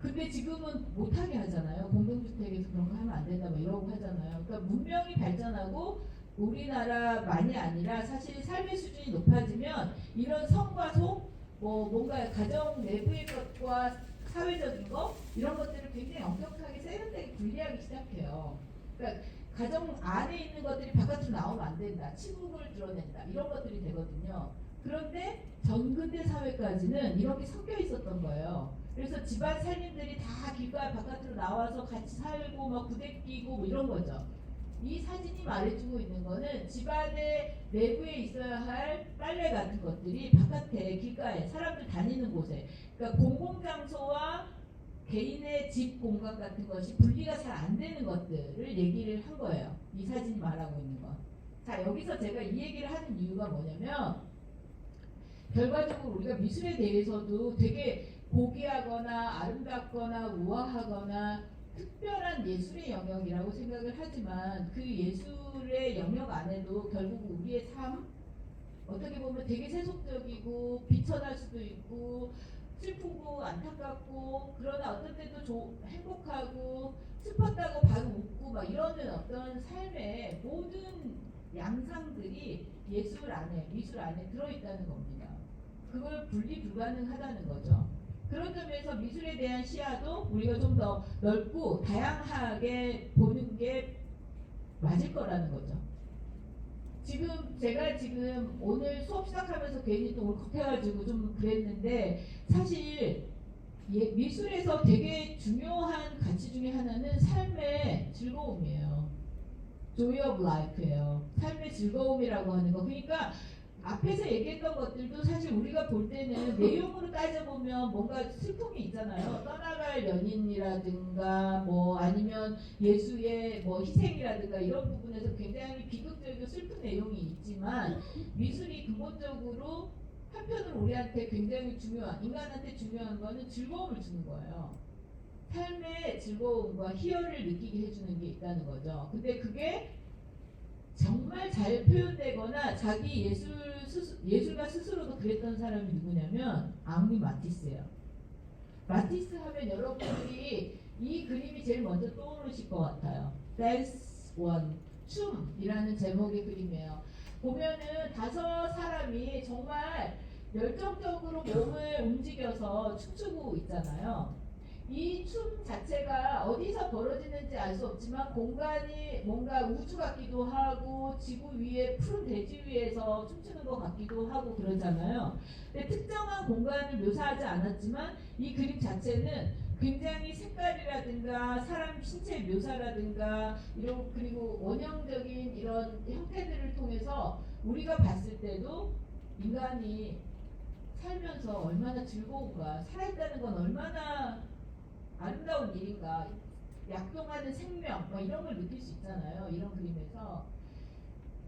근데 지금은 못하게 하잖아요. 공동주택에서 그런 거 하면 안 된다 뭐 이러고 하잖아요. 그러니까 문명이 발전하고 우리나라만이 아니라 사실 삶의 수준이 높아지면 이런 성과 속, 뭐 뭔가 가정 내부의 것과 사회적인 거 이런 것들을 굉장히 엄격하게 세련되게 분리하기 시작해요. 그러니까 가정 안에 있는 것들이 바깥으로 나오면 안 된다. 침묵을 드러낸다. 이런 것들이 되거든요. 그런데 전근대 사회까지는 이렇게 섞여 있었던 거예요. 그래서 집안 살림들이 다 길가 바깥으로 나와서 같이 살고 막 부대끼고 뭐 이런 거죠. 이 사진이 말해주고 있는 거는 집안의 내부에 있어야 할 빨래 같은 것들이 바깥에 길가에 사람들 다니는 곳에 그러니까 공공장소와 개인의 집 공간 같은 것이 분리가 잘 안 되는 것들을 얘기를 한 거예요. 이 사진이 말하고 있는 건. 자, 여기서 제가 이 얘기를 하는 이유가 뭐냐면 결과적으로 우리가 미술에 대해서도 되게 고귀하거나 아름답거나 우아하거나 특별한 예술의 영역이라고 생각을 하지만 그 예술의 영역 안에도 결국 우리의 삶 어떻게 보면 되게 세속적이고 비천할 수도 있고 슬프고 안타깝고 그러나 어떤 때도 행복하고 슬펐다고 바로 웃고 막 이러는 어떤 삶의 모든 양상들이 예술 안에 미술 안에 들어있다는 겁니다. 그걸 분리 불가능하다는 거죠. 그런 점에서 미술에 대한 시야도 우리가 좀 더 넓고 다양하게 보는 게 맞을 거라는 거죠. 제가 지금 오늘 수업 시작하면서 괜히 또 울컥해가지고 좀 그랬는데 사실 미술에서 되게 중요한 가치 중에 하나는 삶의 즐거움이에요. Joy of Life예요. 삶의 즐거움이라고 하는 거. 그러니까 앞에서 얘기했던 것들도 사실 우리가 볼 때는 내용으로 따져보면 뭔가 슬픔이 있잖아요. 떠나갈 연인이라든가 뭐 아니면 예수의 뭐 희생이라든가 이런 부분에서 굉장히 비극적이고 슬픈 내용이 있지만 미술이 근본적으로 한편으로 우리한테 굉장히 중요한 인간한테 중요한 거는 즐거움을 주는 거예요. 삶의 즐거움과 희열을 느끼게 해주는 게 있다는 거죠. 근데 그게 정말 잘 표현되거나 자기 예술가 스스로도 그랬던 사람이 누구냐면 앙리 마티스예요. 마티스 하면 여러분들이 이 그림이 제일 먼저 떠오르실 것 같아요. Dance One, 춤이라는 제목의 그림이에요. 보면은 5사람이 정말 열정적으로 몸을 움직여서 춤추고 있잖아요. 이 춤 자체가 어디서 벌어지는지 알 수 없지만 공간이 뭔가 우주 같기도 하고 지구 위에 푸른 대지 위에서 춤추는 것 같기도 하고 그러잖아요. 근데 특정한 공간을 묘사하지 않았지만 이 그림 자체는 굉장히 색깔이라든가 사람 신체 묘사라든가 그리고 원형적인 이런 형태들을 통해서 우리가 봤을 때도 인간이 살면서 얼마나 즐거운가, 살아있다는 건 얼마나 아름다운 일인가, 약동하는 생명 뭐 이런 걸 느낄 수 있잖아요. 이런 그림에서.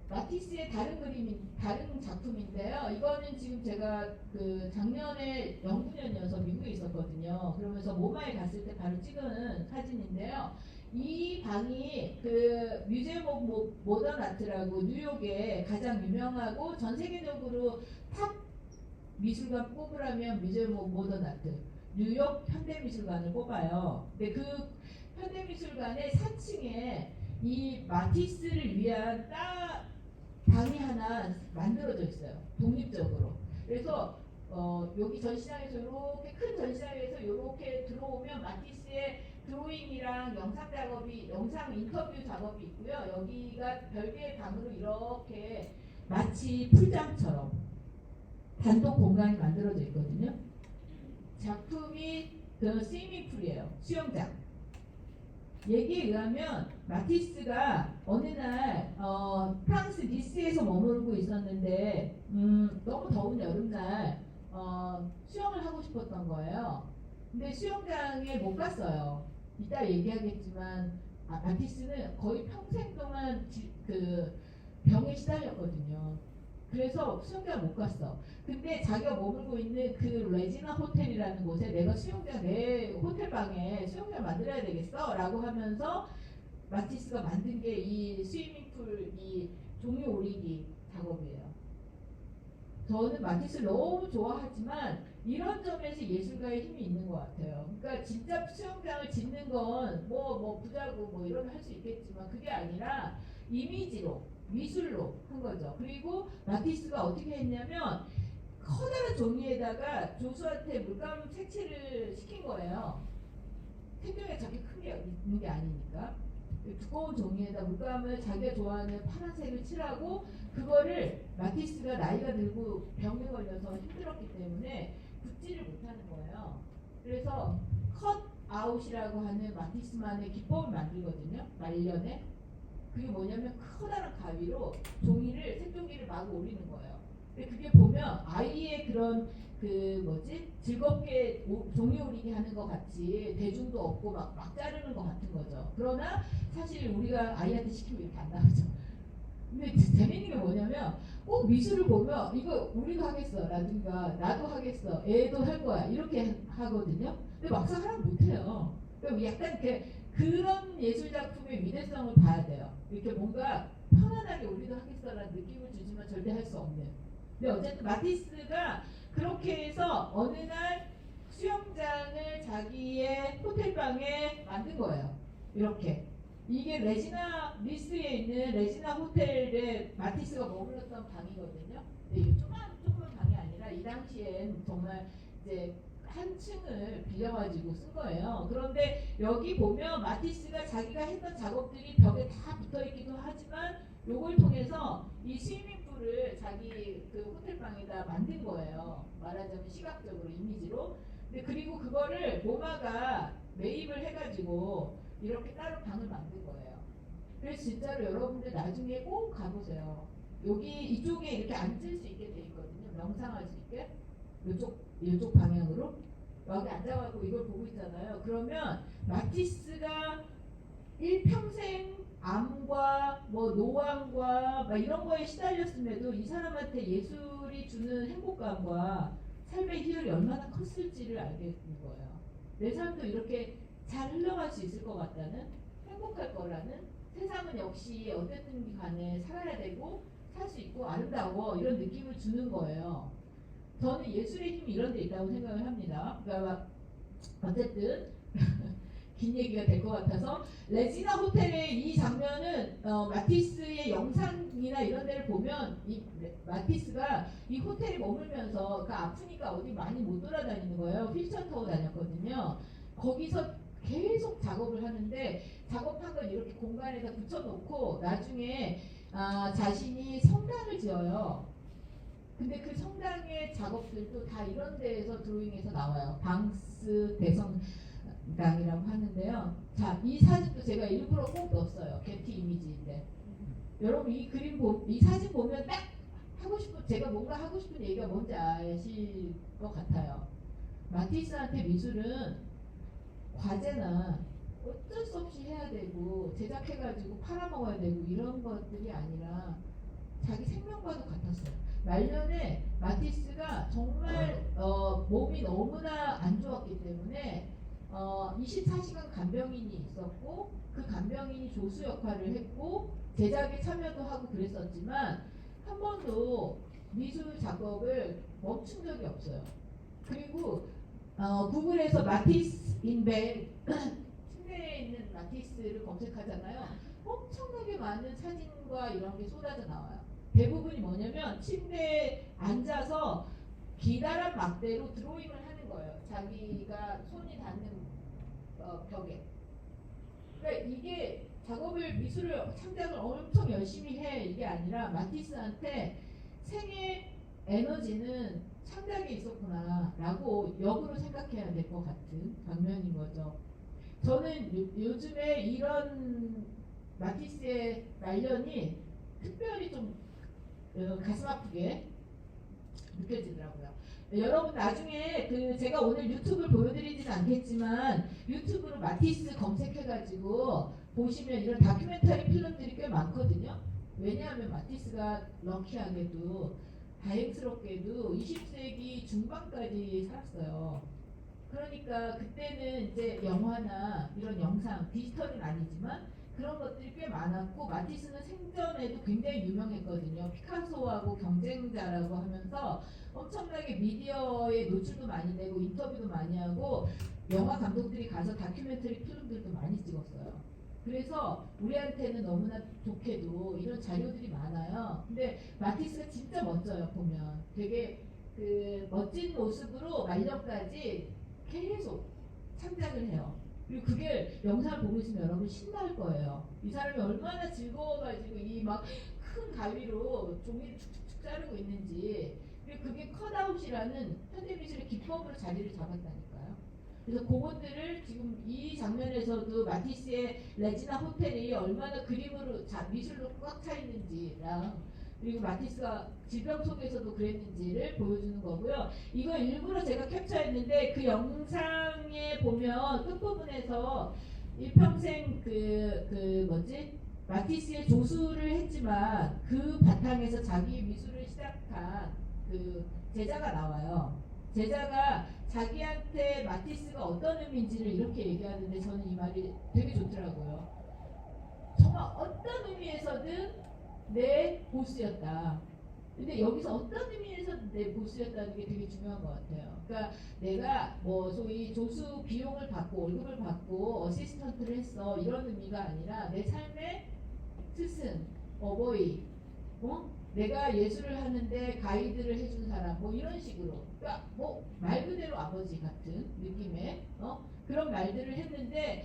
마티스의 다른 작품인데요. 이거는 지금 제가 그 작년에 영국년이어서 미국에 있었거든요. 그러면서 모마에 갔을 때 바로 찍은 사진인데요. 이 방이 그 뮤지엄 오브 모던 아트라고 뉴욕에 가장 유명하고 전 세계적으로 탑 미술관 뽑으라면 뮤지엄 오브 모던 아트, 뉴욕 현대미술관을 뽑아요. 근데 그 현대미술관의 4층에 이 마티스를 위한 방이 하나 만들어져 있어요. 독립적으로. 그래서 여기 전시장에서 이렇게 큰 전시장에서 이렇게 들어오면 마티스의 드로잉이랑 영상 인터뷰 작업이 있고요. 여기가 별개의 방으로 이렇게 마치 풀장처럼 단독 공간이 만들어져 있거든요. 작품이 그 스위밍풀이에요. 수영장. 얘기에 의하면 마티스가 어느 날 프랑스 니스에서 머물고 있었는데 너무 더운 여름날 수영을 하고 싶었던 거예요. 근데 수영장에 못 갔어요. 이따 얘기하겠지만 마티스는 거의 평생 동안 그 병에 시달렸거든요. 그래서 수영장 못 갔어. 근데 자기가 머물고 있는 그 레지나 호텔이라는 곳에 내가 내 호텔방에 수영장 만들어야 되겠어 라고 하면서 마티스가 만든 게 이 스위밍풀 이 종이 오리기 작업이에요. 저는 마티스를 너무 좋아하지만 이런 점에서 예술가의 힘이 있는 것 같아요. 그러니까 진짜 수영장을 짓는 건 뭐 부자고 뭐 이런 할 수 있겠지만 그게 아니라 이미지로 미술로 한 거죠. 그리고 마티스가 어떻게 했냐면 커다란 종이에다가 조수한테 물감 색칠을 시킨 거예요. 색종이가 저렇게 크게 있는 게 아니니까. 두꺼운 종이에다 물감을 자기가 좋아하는 파란색을 칠하고 그거를 마티스가 나이가 들고 병에 걸려서 힘들었기 때문에 붓지를 못하는 거예요. 그래서 컷아웃이라고 하는 마티스만의 기법을 만들거든요. 말년에. 그게 뭐냐면 커다란 가위로 색종이를 막 올리는 거예요. 근데 그게 보면 아이의 그런 즐겁게 종이 오리기 하는 것 같이 대중도 없고 막 자르는 것 같은 거죠. 그러나 사실 우리가 아이한테 시키면 이렇게 안 나오죠. 근데 재밌는 게 뭐냐면 꼭 미술을 보면 이거 우리도 하겠어 라든가 나도 하겠어 애도 할 거야 이렇게 하거든요. 근데 막상 하면 못해요. 그러니까 약간 그런 예술 작품의 위대성을 봐야 돼요. 이렇게 뭔가 편안하게 우리도 하겠어라는 느낌을 주지만 절대 할 수 없는. 근데 어쨌든 마티스가 그렇게 해서 어느 날 수영장을 자기의 호텔방에 만든 거예요. 이렇게. 이게 니스에 있는 레지나 호텔에 마티스가 머물렀던 방이거든요. 근데 이게 조그만 방이 아니라 이 당시엔 정말 이제 한 층을 빌려가지고 쓴 거예요. 그런데 여기 보면 마티스가 자기가 했던 작업들이 벽에 다 붙어있기도 하지만 요걸 통해서 이 스위밍풀을 자기 그 호텔방에다 만든 거예요. 말하자면 시각적으로 이미지로. 근데 그리고 그거를 모마가 매입을 해가지고 이렇게 따로 방을 만든 거예요. 그래서 진짜로 여러분들 나중에 꼭 가보세요. 여기 이쪽에 이렇게 앉을 수 있게 돼 있거든요. 명상할 수 있게. 이쪽 방향으로 여기 앉아가지고 이걸 보고 있잖아요. 그러면 마티스가 일평생 암과 노안과 막 이런 거에 시달렸음에도 이 사람한테 예술이 주는 행복감과 삶의 희열이 얼마나 컸을지를 알겠는 거예요. 내 삶도 이렇게 잘 흘러갈 수 있을 것 같다는, 행복할 거라는, 세상은 역시 어쨌든 간에 살아야 되고 살 수 있고 아름다워 이런 느낌을 주는 거예요. 저는 예술의 힘이 이런 데 있다고 생각을 합니다. 그러니까 어쨌든 긴 얘기가 될 것 같아서 레지나 호텔의 이 장면은 마티스의 영상이나 이런 데를 보면 이 마티스가 이 호텔에 머물면서 아프니까 어디 많이 못 돌아다니는 거예요. 휠체어 타고 다녔거든요. 거기서 계속 작업을 하는데 작업한 걸 이렇게 공간에다 붙여놓고 나중에 자신이 성당을 지어요. 근데 그 성당의 작업들도 다 이런 데에서 드로잉에서 나와요. 방스 대성당이라고 하는데요. 자, 이 사진도 제가 일부러 꼭 넣었어요. 게티 이미지인데. 여러분 이 사진 보면 딱 제가 뭔가 하고 싶은 얘기가 뭔지 아실 것 같아요. 마티스한테 미술은 과제나 어쩔 수 없이 해야 되고 제작해가지고 팔아먹어야 되고 이런 것들이 아니라 자기 생명과도 같았어요. 말년에 마티스가 정말 몸이 너무나 안 좋았기 때문에 24시간 간병인이 있었고 그 간병인이 조수 역할을 했고 제작에 참여도 하고 그랬었지만 한 번도 미술 작업을 멈춘 적이 없어요. 그리고 구글에서 마티스 인벨 침대에 있는 마티스를 검색하잖아요. 엄청나게 많은 사진과 이런 게 쏟아져 나와요. 대부분이 뭐냐면 침대에 앉아서 기다란 막대로 드로잉을 하는 거예요. 자기가 손이 닿는 벽에. 그러니까 이게 작업을 미술을 창작을 엄청 열심히 해 이게 아니라 마티스한테 생의 에너지는 창작에 있었구나라고 역으로 생각해야 될 것 같은 장면인 거죠. 저는 요즘에 이런 마티스의 말년이 특별히 좀 가슴 아프게 느껴지더라고요. 여러분 나중에 제가 오늘 유튜브를 보여드리지는 않겠지만 유튜브로 마티스 검색해가지고 보시면 이런 다큐멘터리 필름들이 꽤 많거든요. 왜냐하면 마티스가 럭키하게도 다행스럽게도 20세기 중반까지 살았어요. 그러니까 그때는 이제 영화나 이런 영상, 디지털은 아니지만 그런 것들이 꽤 많았고 마티스는 생전에도 굉장히 유명했거든요. 피카소하고 경쟁자라고 하면서 엄청나게 미디어에 노출도 많이 되고 인터뷰도 많이 하고 영화 감독들이 가서 다큐멘터리 필름들도 많이 찍었어요. 그래서 우리한테는 너무나 좋게도 이런 자료들이 많아요. 근데 마티스가 진짜 멋져요. 보면 되게 그 멋진 모습으로 말년까지 계속 창작을 해요. 그리고 그게 영상을 보고 있으면 여러분 신날 거예요. 이 사람이 얼마나 즐거워가지고 이 막 큰 가위로 종이를 축축축 자르고 있는지. 그리고 그게 컷아웃이라는 현대미술의 기법으로 자리를 잡았다니까요. 그래서 그것들을 지금 이 장면에서도 마티스의 레지나 호텔이 얼마나 그림으로 미술로 꽉 차 있는지랑 그리고 마티스가 질병 속에서도 그랬는지를 보여주는 거고요. 이거 일부러 제가 캡처했는데 그 영상에 보면 끝부분에서 일평생 마티스의 조수를 했지만 그 바탕에서 자기 미술을 시작한 그 제자가 나와요. 제자가 자기한테 마티스가 어떤 의미인지를 이렇게 얘기하는데 저는 이 말이 되게 좋더라고요. 정말 어떤 의미에서든 내 보스였다. 근데 여기서 어떤 의미에서 내 보스였다는 게 되게 중요한 것 같아요. 그러니까 내가 뭐 소위 조수 비용을 받고 월급을 받고 어시스턴트를 했어 이런 의미가 아니라 내 삶의 스승, 어버이, 내가 예술을 하는데 가이드를 해준 사람, 뭐 이런 식으로, 그러니까 뭐 말 그대로 아버지 같은 느낌의 그런 말들을 했는데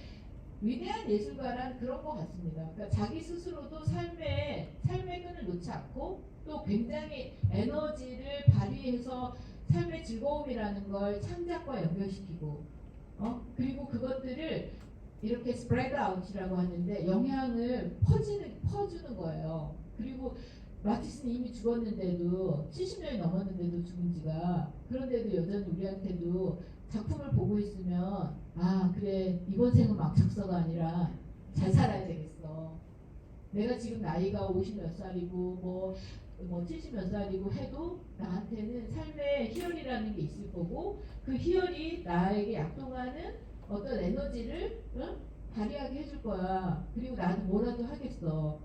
위대한 예술가란 그런 것 같습니다. 그러니까 자기 스스로도 삶의 끈을 놓지 않고 또 굉장히 에너지를 발휘해서 삶의 즐거움이라는 걸 창작과 연결시키고, 그리고 그것들을 이렇게 스프레드 아웃이라고 하는데 영향을 퍼주는 거예요. 그리고 마티스는 이미 죽었는데도 70년이 넘었는데도 죽은 지가 그런데도 여전히 우리한테도 작품을 보고 있으면 아 그래 이번 생은 망착서가 아니라 잘 살아야 되겠어. 내가 지금 나이가 50 몇 살이고 뭐 70 몇 살이고 해도 나한테는 삶의 희열이라는 게 있을 거고 그 희열이 나에게 약동하는 어떤 에너지를 발휘하게 해줄 거야. 그리고 나는 뭐라도 하겠어.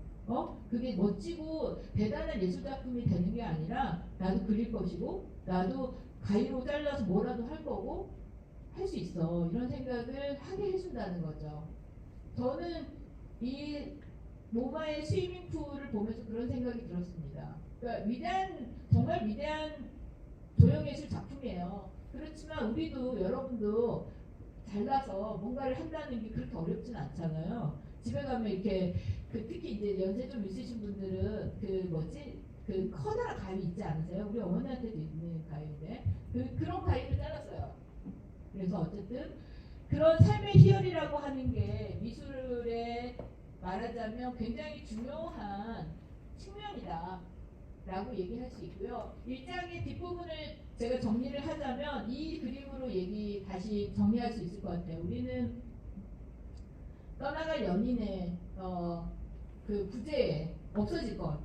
그게 멋지고 대단한 예술 작품이 되는 게 아니라 나도 그릴 것이고 나도 가위로 잘라서 뭐라도 할 거고 할 수 있어. 이런 생각을 하게 해준다는 거죠. 저는 이 모마의 스위밍풀을 보면서 그런 생각이 들었습니다. 그러니까 정말 위대한 조형예술 작품이에요. 그렇지만 우리도 여러분도 잘나서 뭔가를 한다는 게 그렇게 어렵진 않잖아요. 집에 가면 이렇게 특히 이제 연세 좀 있으신 분들은 그 커다란 가위 있지 않으세요? 우리 어머니한테도 있는 가위인데 그런 가위를 잘랐어요. 그래서 어쨌든 그런 삶의 희열이라고 하는 게 미술에 말하자면 굉장히 중요한 측면이다. 라고 얘기할 수 있고요. 일장의 뒷부분을 제가 정리를 하자면 이 그림으로 다시 정리할 수 있을 것 같아요. 우리는 떠나갈 연인의 그 구제에 없어질 것,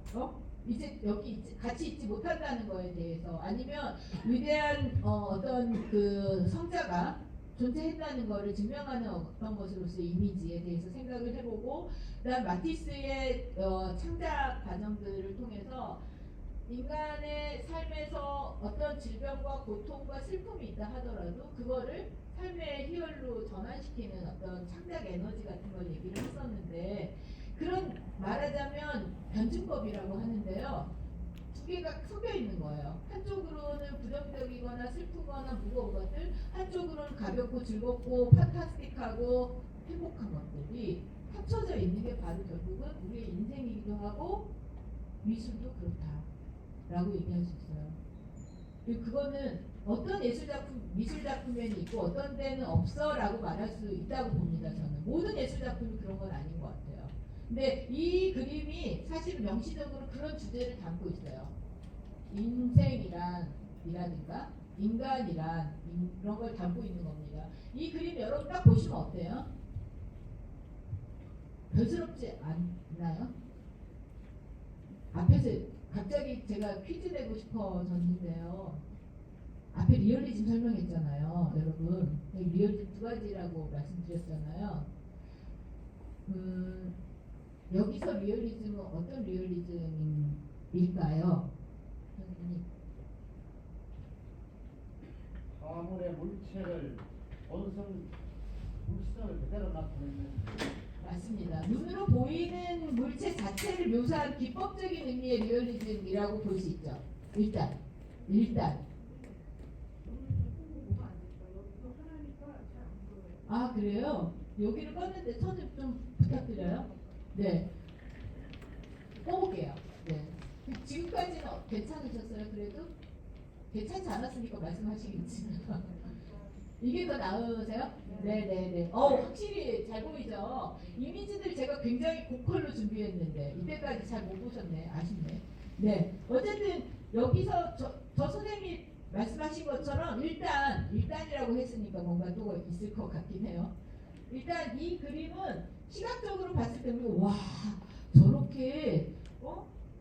이제 여기 같이 있지 못한다는 거에 대해서, 아니면 위대한 어떤 그 성자가 존재했다는 것을 증명하는 어떤 것으로서의 이미지에 대해서 생각을 해보고, 그다음 마티스의 창작 과정들을 통해서 인간의 삶에서 어떤 질병과 고통과 슬픔이 있다 하더라도 그거를 삶의 희열로 전환시키는 어떤 창작 에너지 같은 걸 얘기를 했었는데, 그런 말하자면 변증법이라고 하는데요. 두 개가 섞여 있는 거예요. 한쪽으로는 부정적이거나 슬프거나 무거운 것들, 한쪽으로는 가볍고 즐겁고 판타스틱하고 행복한 것들이 합쳐져 있는 게 바로 결국은 우리의 인생이기도 하고 미술도 그렇다라고 얘기할 수 있어요. 그리고 그거는 어떤 미술작품에는 있고 어떤 데는 없어라고 말할 수 있다고 봅니다. 저는 모든 예술작품이 그런 건 아닌 것 같아요. 근데 이 그림이 사실 명시적으로 그런 주제를 담고 있어요. 인생이란이라든가 인간이란 이런 걸 담고 있는 겁니다. 이 그림 여러분 딱 보시면 어때요? 별스럽지 않나요? 앞에서 갑자기 제가 퀴즈 내고 싶어졌는데요. 앞에 리얼리즘 설명했잖아요, 여러분. 리얼리즘 두 가지라고 말씀드렸잖아요. 여기서 리얼리즘은 어떤 리얼리즘일까요? 선생님. 가물의 물체를 물성을 그대로 나타내는. 맞습니다. 눈으로 보이는 물체 자체를 묘사한 기법적인 의미의 리얼리즘이라고 볼 수 있죠. 일단. 아, 그래요? 여기를 껐는데 손을 좀 부탁드려요. 네. 꺼볼게요. 네. 지금까지는 괜찮으셨어요? 그래도? 괜찮지 않았으니까 말씀하시겠지만. 이게 더 나으세요? 네네네. 확실히 잘 보이죠? 이미지들 제가 굉장히 고퀄로 준비했는데 이때까지 잘 못 보셨네. 아쉽네. 네. 어쨌든 여기서 저 선생님이 말씀하신 것처럼 일단이라고 했으니까 뭔가 또 있을 것 같긴 해요. 일단 이 그림은 시각적으로 봤을 때 와, 저렇게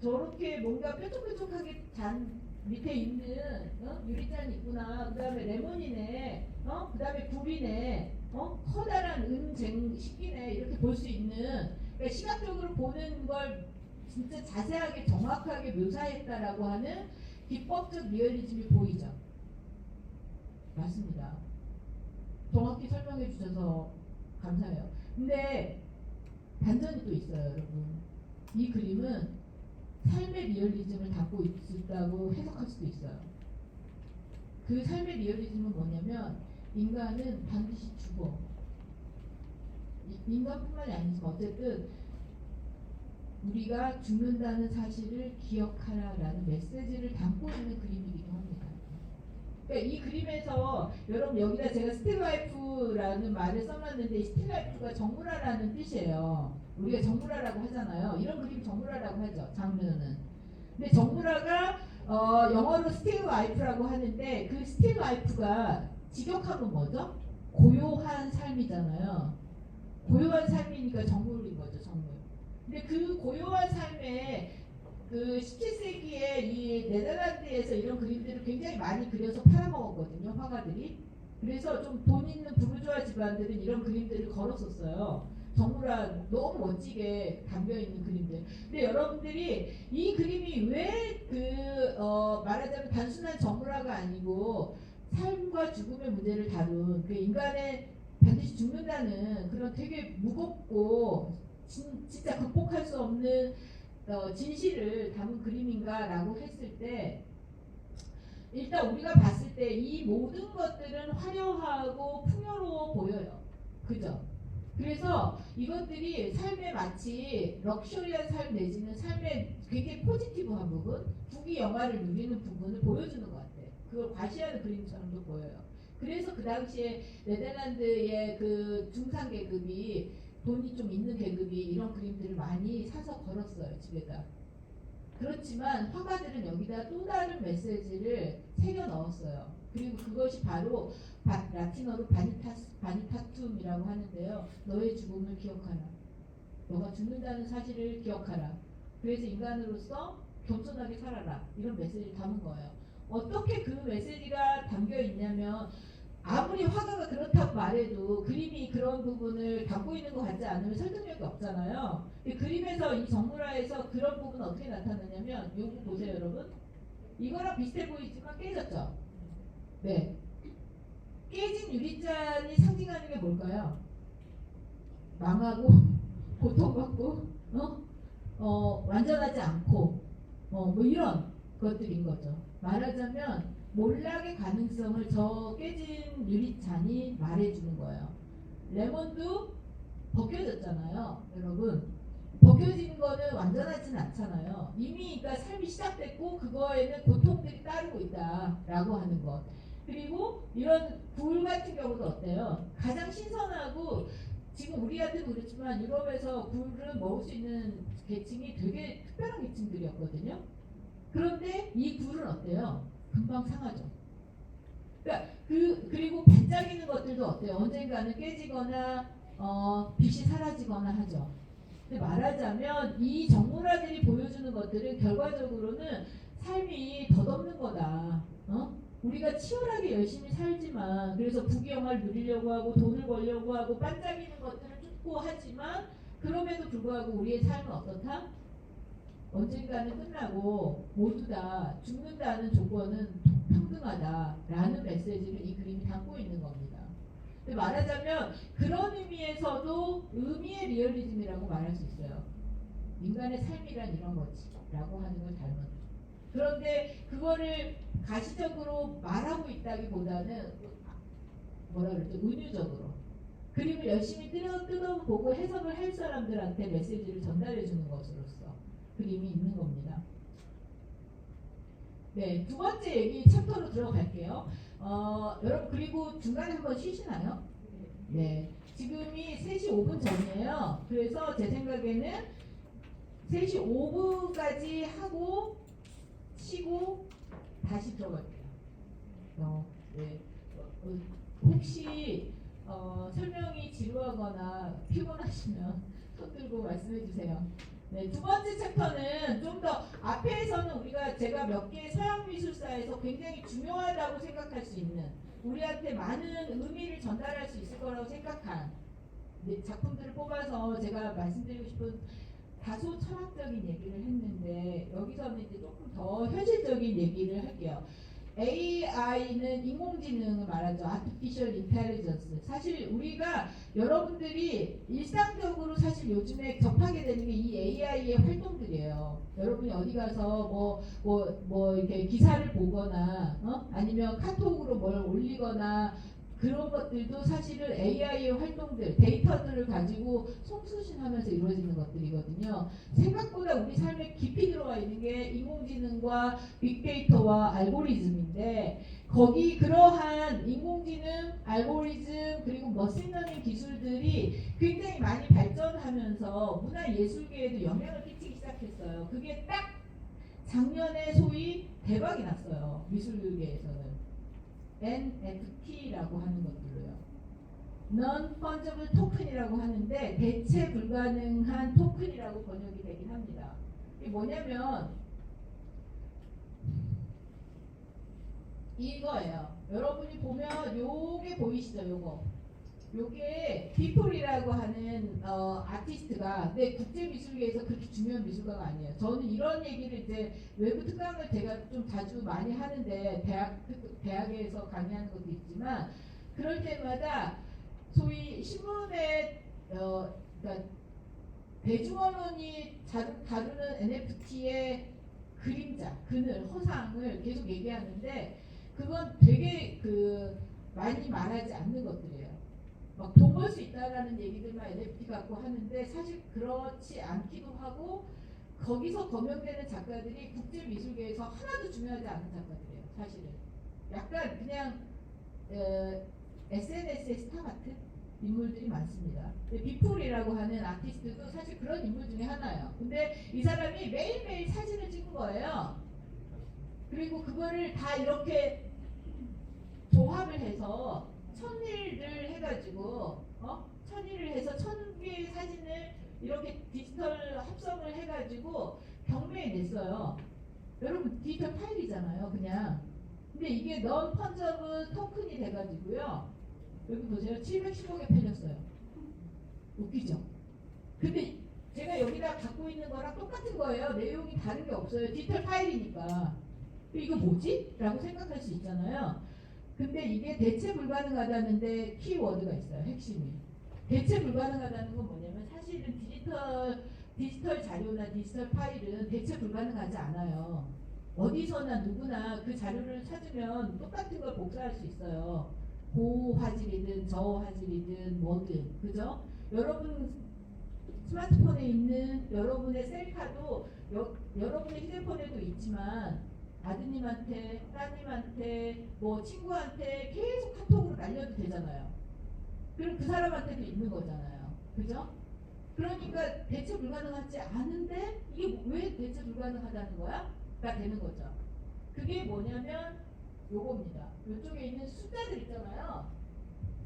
저렇게 뭔가 뾰족뾰족하게 잔 밑에 있는 유리잔이 있구나. 그 다음에 레몬이네. 그 다음에 굴이네. 커다란 은쟁 식기네. 이렇게 볼 수 있는, 그러니까 시각적으로 보는 걸 진짜 자세하게 정확하게 묘사했다라고 하는 기법적 리얼리즘이 보이죠. 맞습니다. 정확히 설명해 주셔서 감사해요. 근데 반전이 또 있어요, 여러분. 이 그림은 삶의 리얼리즘을 담고 있다고 해석할 수도 있어요. 그 삶의 리얼리즘은 뭐냐면 인간은 반드시 죽어. 인간뿐만이 아니지만 어쨌든 우리가 죽는다는 사실을 기억하라라는 메시지를 담고 있는 그림이기도 합니다. 그러니까 이 그림에서 여러분 여기다 제가 스틸라이프라는 말을 써놨는데 스틸라이프가 정물화라는 뜻이에요. 우리가 정물화라고 하잖아요. 이런 그림 정물화라고 하죠. 장르는. 근데 정물화가 영어로 스틸라이프라고 하는데 그 스틸라이프가 직역하면 뭐죠? 고요한 삶이잖아요. 고요한 삶이니까 정물인 거죠. 정물. 근데 그 고요한 삶에 그 17세기에 이 네덜란드에서 이런 그림들을 굉장히 많이 그려서 팔아먹었거든요, 화가들이. 그래서 좀 돈 있는 부르주아 집안들은 이런 그림들을 걸었었어요. 정물화 너무 멋지게 담겨있는 그림들. 근데 여러분들이 이 그림이 왜 말하자면 단순한 정물화가 아니고 삶과 죽음의 문제를 다룬 그 인간의 반드시 죽는다는 그런 되게 무겁고 진짜 극복할 수 없는 진실을 담은 그림인가라고 했을 때, 일단 우리가 봤을 때 이 모든 것들은 화려하고 풍요로워 보여요. 그죠? 그래서 이것들이 삶에 마치 럭셔리한 삶 내지는 삶의 굉장히 포지티브한 부분, 부귀 영화를 누리는 부분을 보여주는 것 같아요. 그걸 과시하는 그림처럼도 보여요. 그래서 그 당시에 네덜란드의 그 중상 계급이, 돈이 좀 있는 계급이 이런 그림들을 많이 사서 걸었어요, 집에다. 그렇지만 화가들은 여기다 또 다른 메시지를 새겨 넣었어요. 그리고 그것이 바로 라틴어로 바니타툼이라고 하는데요. 너의 죽음을 기억하라. 너가 죽는다는 사실을 기억하라. 그래서 인간으로서 겸손하게 살아라. 이런 메시지를 담은 거예요. 어떻게 그 메시지가 담겨 있냐면 아무리 화가가 그렇다고 말해도 그림이 그런 부분을 담고 있는 것 같지 않으면 설득력이 없잖아요. 근데 그림에서 이 정물화에서 그런 부분은 어떻게 나타나냐면 요거 보세요 여러분. 이거랑 비슷해 보이지만 깨졌죠. 네. 깨진 유리잔이 상징하는 게 뭘까요? 망하고 고통받고 완전하지 않고 뭐 이런 것들인 거죠. 말하자면 몰락의 가능성을 저 깨진 유리잔이 말해주는 거예요. 레몬도 벗겨졌잖아요, 여러분. 벗겨진 거는 완전하지는 않잖아요. 이미 그러니까 삶이 시작됐고 그거에는 고통들이 따르고 있다라고 하는 것. 그리고 이런 굴 같은 경우도 어때요? 가장 신선하고 지금 우리한테도 그렇지만 유럽에서 굴을 먹을 수 있는 계층이 되게 특별한 계층들이었거든요. 그런데 이 굴은 어때요? 금방 상하죠. 그러니까 그리고 반짝이는 것들도 어때요? 언젠가는 깨지거나 빛이 사라지거나 하죠. 근데 말하자면 이 정물화들이 보여주는 것들은 결과적으로는 삶이 덧없는 거다. 우리가 치열하게 열심히 살지만 그래서 부귀영화를 누리려고 하고 돈을 벌려고 하고 반짝이는 것들을 쫓고 하지만 그럼에도 불구하고 우리의 삶은 어떻다? 언젠가는 끝나고 모두 다 죽는다는 조건은 평등하다라는 메시지를 이 그림이 담고 있는 겁니다. 근데 말하자면 그런 의미에서도 의미의 리얼리즘이라고 말할 수 있어요. 인간의 삶이란 이런 거지라고 하는 걸 닮은. 그런데 그거를 가시적으로 말하고 있다기보다는 뭐라 그러죠? 은유적으로 그림을 열심히 뜯어보고 해석을 할 사람들한테 메시지를 전달해 주는 것으로서 그림이 있는 겁니다. 네, 두 번째 얘기 챕터로 들어갈게요. 여러분 그리고 중간에 한번 쉬시나요? 네, 지금이 3시 5분 전이에요. 그래서 제 생각에는 3시 5분까지 하고 쉬고 다시 들어갈게요. 네. 혹시 설명이 지루하거나 피곤하시면 손 들고 말씀해 주세요. 네, 두 번째 챕터는 좀 더 앞에서는 우리가 제가 몇 개 서양 미술사에서 굉장히 중요하다고 생각할 수 있는 우리한테 많은 의미를 전달할 수 있을 거라고 생각한 작품들을 뽑아서 제가 말씀드리고 싶은 다소 철학적인 얘기를 했는데 여기서는 이제 조금 더 현실적인 얘기를 할게요. AI는 인공지능을 말하죠. Artificial Intelligence. 사실 우리가 여러분들이 일상적으로 사실 요즘에 접하게 되는 게 이 AI의 활동들이에요. 여러분이 어디 가서 뭐 이렇게 기사를 보거나 아니면 카톡으로 뭘 올리거나 그런 것들도 사실은 AI의 활동들, 데이터들을 가지고 송수신하면서 이루어지는 것들이거든요. 생각보다 우리 삶에 깊이 들어가 있는 게 인공지능과 빅데이터와 알고리즘인데 거기 그러한 인공지능, 알고리즘 그리고 머신러닝 기술들이 굉장히 많이 발전하면서 문화예술계에도 영향을 끼치기 시작했어요. 그게 딱 작년에 소위 대박이 났어요. 미술계에서는. NFT라고 하는 것들로요. Non-Fungible Token이라고 하는데 대체 불가능한 토큰이라고 번역이 되긴 합니다. 이게 뭐냐면 이거예요. 여러분이 보면 요게 보이시죠? 요게 비폴이라고 하는 아티스트가 근데 국제미술계에서 그렇게 중요한 미술가가 아니에요. 저는 이런 얘기를 이제 외부 특강을 제가 좀 자주 많이 하는데 대학에서 강의하는 것도 있지만 그럴 때마다 소위 신문에 그러니까 대중언론이 다루는 NFT의 그림자, 그늘, 허상을 계속 얘기하는데 그건 되게 많이 말하지 않는 것들이에요. 막 돈 벌 수 있다라는 얘기들만 NFT 갖고 하는데 사실 그렇지 않기도 하고 거기서 거명되는 작가들이 국제미술계에서 하나도 중요하지 않은 작가들이에요. 사실은 약간 그냥 SNS의 스타 같은 인물들이 많습니다. 비풀이라고 하는 아티스트도 사실 그런 인물 중에 하나예요. 근데 이 사람이 매일매일 사진을 찍은 거예요. 그리고 그거를 다 이렇게 조합을 해서 천일을 해가지고 천일을 해서 1000개의 사진을 이렇게 디지털 합성을 해가지고 경매에 냈어요. 여러분 디지털 파일이잖아요, 그냥. 근데 이게 넌 펀저브 토큰이 돼가지고요. 여기 보세요, 710억에 팔렸어요. 웃기죠? 근데 제가 여기다 갖고 있는 거랑 똑같은 거예요. 내용이 다른 게 없어요. 디지털 파일이니까. 이거 뭐지? 라고 생각할 수 있잖아요. 근데 이게 대체 불가능하다는데 키워드가 있어요. 핵심이. 대체 불가능하다는 건 뭐냐면 사실은 디지털 자료나 디지털 파일은 대체 불가능하지 않아요. 어디서나 누구나 그 자료를 찾으면 똑같은 걸 복사할 수 있어요. 고화질이든 저화질이든 뭐든, 그죠? 여러분 스마트폰에 있는 여러분의 셀카도 여러분의 휴대폰에도 있지만 아드님한테, 따님한테, 뭐 친구한테 계속 카톡으로 날려도 되잖아요. 그럼 그 사람한테도 있는 거잖아요. 그죠? 그러니까 대체 불가능하지 않은데 이게 왜 대체 불가능하다는 거야? 가 되는 거죠. 그게 뭐냐면 요겁니다. 이쪽에 있는 숫자들 있잖아요.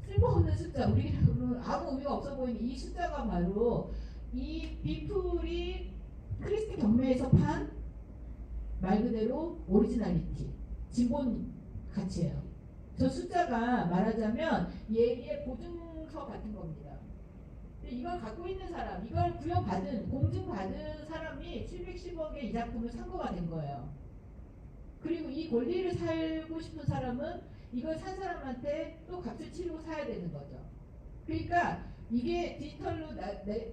쓸모없는 숫자, 우리는 아무 의미가 없어 보이는 이 숫자가 바로 이 비풀이 크리스티 경매에서 판 말 그대로 오리지널리티, 진본 가치예요. 저 숫자가 말하자면 얘의 보증서 같은 겁니다. 이걸 갖고 있는 사람, 이걸 부여받은, 공증받은 사람이 710억의 이 작품을 산 거가 된 거예요. 그리고 이 권리를 살고 싶은 사람은 이걸 산 사람한테 또 값을 치르고 사야 되는 거죠. 그러니까 이게 디지털로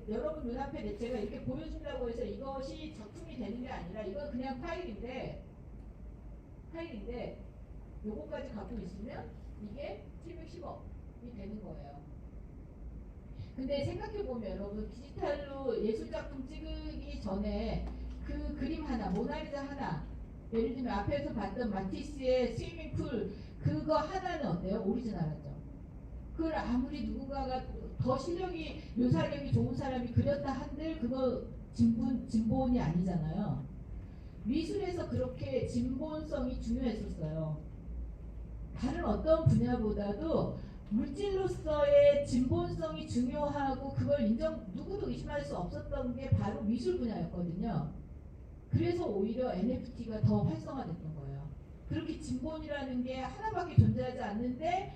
여러분 눈앞에 제가 이렇게 보여준다고 해서 이것이 작품이 되는 게 아니라 이건 그냥 파일인데 요거까지 갖고 있으면 이게 710억이 되는 거예요. 근데 생각해보면 여러분 디지털로 예술작품 찍기 전에 그 그림 하나, 모나리자 하나, 예를 들면 앞에서 봤던 마티스의 스위밍풀 그거 하나는 어때요? 오리지널하죠. 그걸 아무리 누군가가 더 실력이 묘사력이 좋은 사람이 그렸다 한들 그거 진본이 아니잖아요. 미술에서 그렇게 진본성이 중요했었어요. 다른 어떤 분야보다도 물질로서의 진본성이 중요하고 그걸 누구도 의심할 수 없었던 게 바로 미술 분야였거든요. 그래서 오히려 NFT가 더 활성화됐던 거예요. 그렇게 진본이라는 게 하나밖에 존재하지 않는데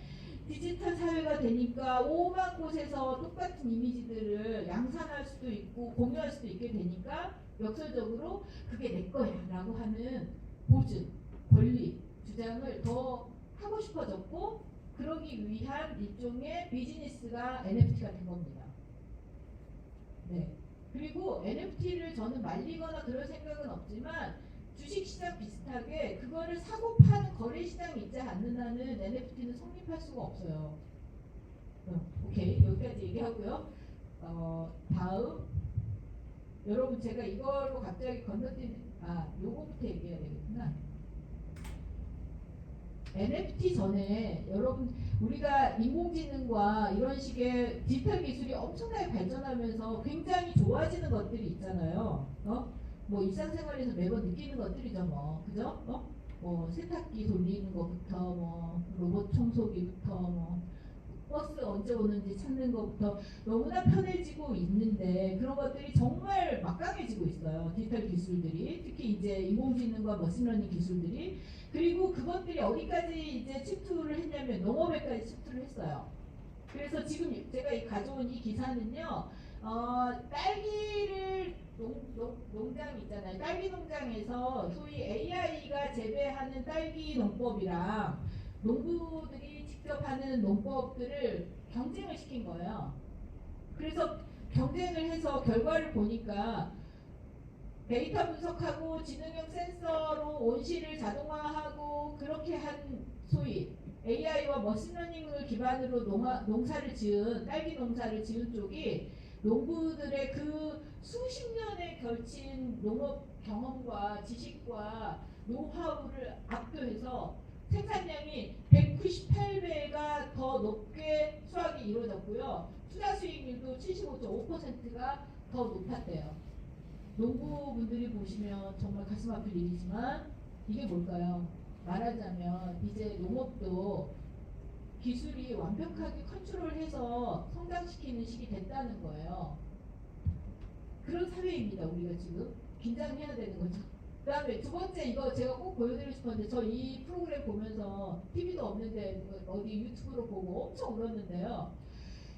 디지털 사회가 되니까 5만 곳에서 똑같은 이미지들을 양산할 수도 있고 공유할 수도 있게 되니까 역설적으로 그게 내 거야 라고 하는 보증, 권리, 주장을 더 하고 싶어졌고 그러기 위한 일종의 비즈니스가 NFT가 된 겁니다. 네. 그리고 NFT를 저는 말리거나 그럴 생각은 없지만 주식시장 비슷하게 그거를 사고 파는 거래시장이 있지 않는 한은 NFT는 성립할 수가 없어요. 오케이, 여기까지 얘기하고요. 다음 여러분 제가 이걸로 갑자기 건너뛰는 요거부터 얘기해야 되겠구나. NFT 전에 여러분 우리가 인공지능과 이런 식의 디지털 기술이 엄청나게 발전하면서 굉장히 좋아지는 것들이 있잖아요. 뭐 일상생활에서 매번 느끼는 것들이죠, 뭐 그죠? 뭐 세탁기 돌리는 것부터 뭐 로봇 청소기부터 뭐 버스 언제 오는지 찾는 것부터 너무나 편해지고 있는데 그런 것들이 정말 막강해지고 있어요. 디지털 기술들이 특히 이제 인공지능과 머신러닝 기술들이 그리고 그것들이 어디까지 이제 침투를 했냐면 농업에까지 침투를 했어요. 그래서 지금 제가 가져온 이 기사는요. 딸기를 농장 있잖아요. 딸기 농장에서 소위 AI가 재배하는 딸기 농법이랑 농부들이 직접 하는 농법들을 경쟁을 시킨 거예요. 그래서 경쟁을 해서 결과를 보니까 데이터 분석하고 지능형 센서로 온실을 자동화하고 그렇게 한 소위 AI와 머신러닝을 기반으로 농사를 지은 딸기 농사를 지은 쪽이 농부들의 그 수십 년에 걸친 농업 경험과 지식과 노하우를 압도해서 생산량이 198배가 더 높게 수확이 이루어졌고요. 투자 수익률도 75.5%가 더 높았대요. 농부분들이 보시면 정말 가슴 아플 일이지만 이게 뭘까요? 말하자면 이제 농업도 기술이 완벽하게 컨트롤해서 성장시키는 시기 됐다는 거예요. 그런 사회입니다. 우리가 지금 긴장해야 되는 거죠. 그 다음에 두 번째 이거 제가 꼭 보여드리고 싶었는데 저 이 프로그램 보면서 TV도 없는데 어디 유튜브로 보고 엄청 울었는데요.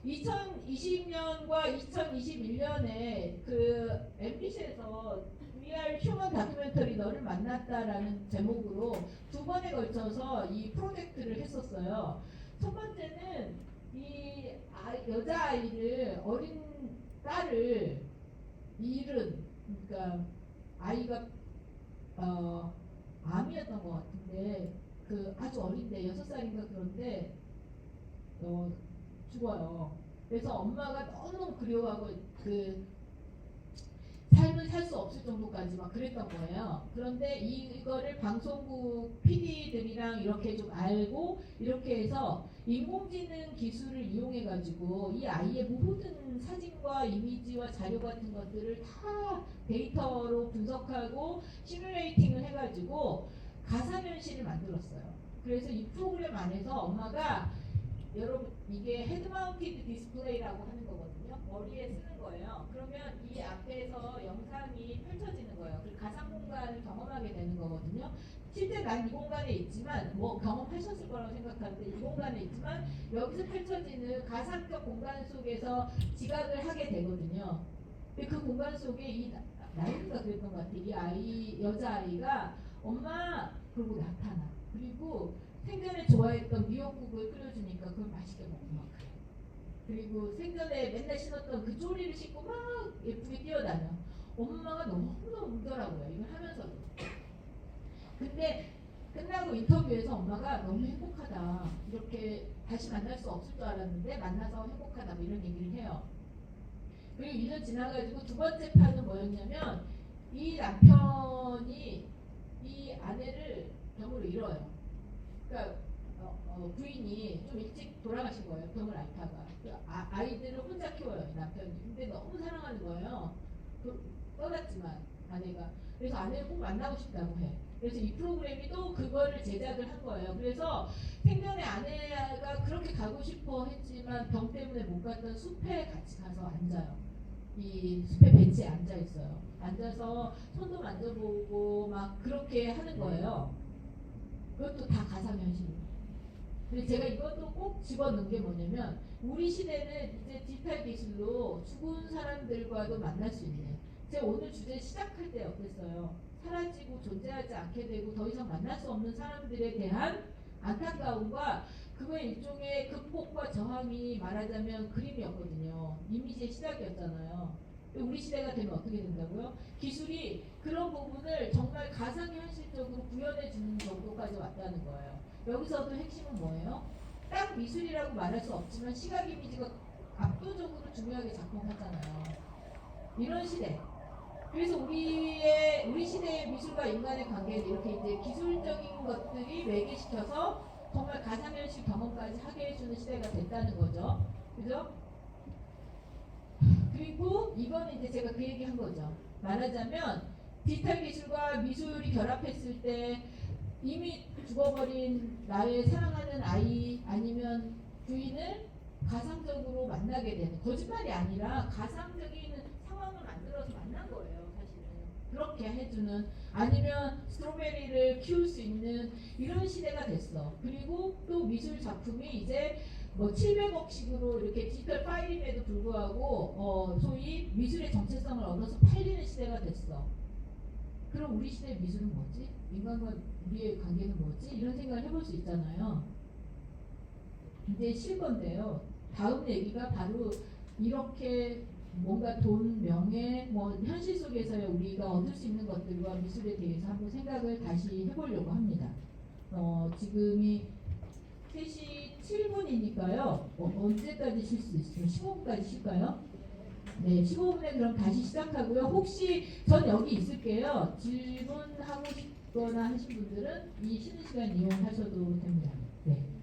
2020년과 2021년에 그 MBC에서 We Are Human 다큐멘터리 너를 만났다라는 제목으로 두 번에 걸쳐서 이 프로젝트를 했었어요. 첫 번째는 이 여자아이를 어린 딸을 잃은 그러니까 아이가 암이었던 것 같은데 그 아주 어린데 6살인가 그런데 죽어요. 그래서 엄마가 너무너무 그리워하고 그 삶을 살 수 없을 정도까지 막 그랬던 거예요. 그런데 이거를 방송국 PD들이랑 이렇게 좀 알고 이렇게 해서 인공지능 기술을 이용해 가지고 이 아이의 모든 사진과 이미지와 자료 같은 것들을 다 데이터로 분석하고 시뮬레이팅을 해 가지고 가상현실을 만들었어요. 그래서 이 프로그램 안에서 엄마가 여러분 이게 헤드마운티드 디스플레이라고 하는 거거든요. 머리에 쓰는 거예요. 그러면 이 앞에서 영상이 펼쳐지는 거예요. 그 가상 공간을 경험하게 되는 거거든요. 실제 난 이 공간에 있지만 뭐 경험하셨을 거라고 생각하는데 이 공간에 있지만 여기서 펼쳐지는 가상적 공간 속에서 지각을 하게 되거든요. 근데 그 공간 속에 이 나이가 그랬던 것 같아요. 이 아이 여자아이가 엄마 그러고 나타나. 그리고 생전에 좋아했던 미역국을 끓여주니까 그걸 맛있게 먹고 막 그래. 그리고 생전에 맨날 신었던 그 쪼리를 신고 막 예쁘게 뛰어다녀. 엄마가 너무너무 울더라고요. 이걸 하면서도. 근데 끝나고 인터뷰에서 엄마가 너무 행복하다. 이렇게 다시 만날 수 없을 줄 알았는데 만나서 행복하다. 뭐 이런 얘기를 해요. 그리고 1년 지나가지고 두 번째 판은 뭐였냐면 이 남편이 이 아내를 병으로 잃어요. 그러니까 부인이 좀 일찍 돌아가신 거예요. 병을 앓다가. 아이들을 혼자 키워요. 이 남편이. 근데 너무 사랑하는 거예요. 떠났지만 아내가. 그래서 아내를 꼭 만나고 싶다고 해. 그래서 이 프로그램이 또 그거를 제작을 한 거예요. 그래서 생전에 아내가 그렇게 가고 싶어 했지만 병 때문에 못 갔던 숲에 같이 가서 앉아요. 이 숲에 벤치에 앉아 있어요. 앉아서 손도 만져보고 막 그렇게 하는 거예요. 그것도 다 가상현실이에요. 근데 제가 이것도 꼭 집어넣은 게 뭐냐면 우리 시대는 이제 디지털 기술로 죽은 사람들과도 만날 수 있는. 제가 오늘 주제 시작할 때 어땠어요? 사라지고 존재하지 않게 되고 더 이상 만날 수 없는 사람들에 대한 안타까움과 그거의 일종의 극복과 저항이 말하자면 그림이었거든요. 이미지의 시작이었잖아요. 우리 시대가 되면 어떻게 된다고요? 기술이 그런 부분을 정말 가상현실적으로 구현해 주는 정도까지 왔다는 거예요. 여기서도 핵심은 뭐예요? 딱 미술이라고 말할 수 없지만 시각 이미지가 압도적으로 중요하게 작동하잖아요. 이런 시대. 그래서 우리 시대의 미술과 인간의 관계를 이렇게 이제 기술적인 것들이 매개시켜서 정말 가상현실 경험까지 하게 해주는 시대가 됐다는 거죠. 그죠? 그리고 이거는 이제 제가 그 얘기 한 거죠. 말하자면 디지털 기술과 미술이 결합했을 때 이미 죽어버린 나의 사랑하는 아이 아니면 부인을 가상적으로 만나게 되는, 거짓말이 아니라 가상적인 상황을 만들어서 만난 거예요. 사실은 그렇게 해주는, 아니면 스트로베리를 키울 수 있는 이런 시대가 됐어. 그리고 또 미술 작품이 이제 뭐 700억씩으로 이렇게 디지털 파일임에도 불구하고 소위 미술의 정체성을 얻어서 팔리는 시대가 됐어. 그럼 우리 시대의 미술은 뭐지? 인간과 우리의 관계는 뭐지? 이런 생각을 해볼 수 있잖아요. 이제 실 건데요. 다음 얘기가 바로 이렇게 뭔가 돈, 명예, 뭐 현실 속에서의 우리가 얻을 수 있는 것들과 미술에 대해서 한번 생각을 다시 해보려고 합니다. 지금이 3시 7분이니까요. 언제까지 쉴 수 있어요? 15분까지 쉴까요? 네, 15분에 그럼 다시 시작하고요. 혹시 전 여기 있을게요. 질문하고 거나 하신 분들은 이 쉬는 시간 이용하셔도 됩니다. 네.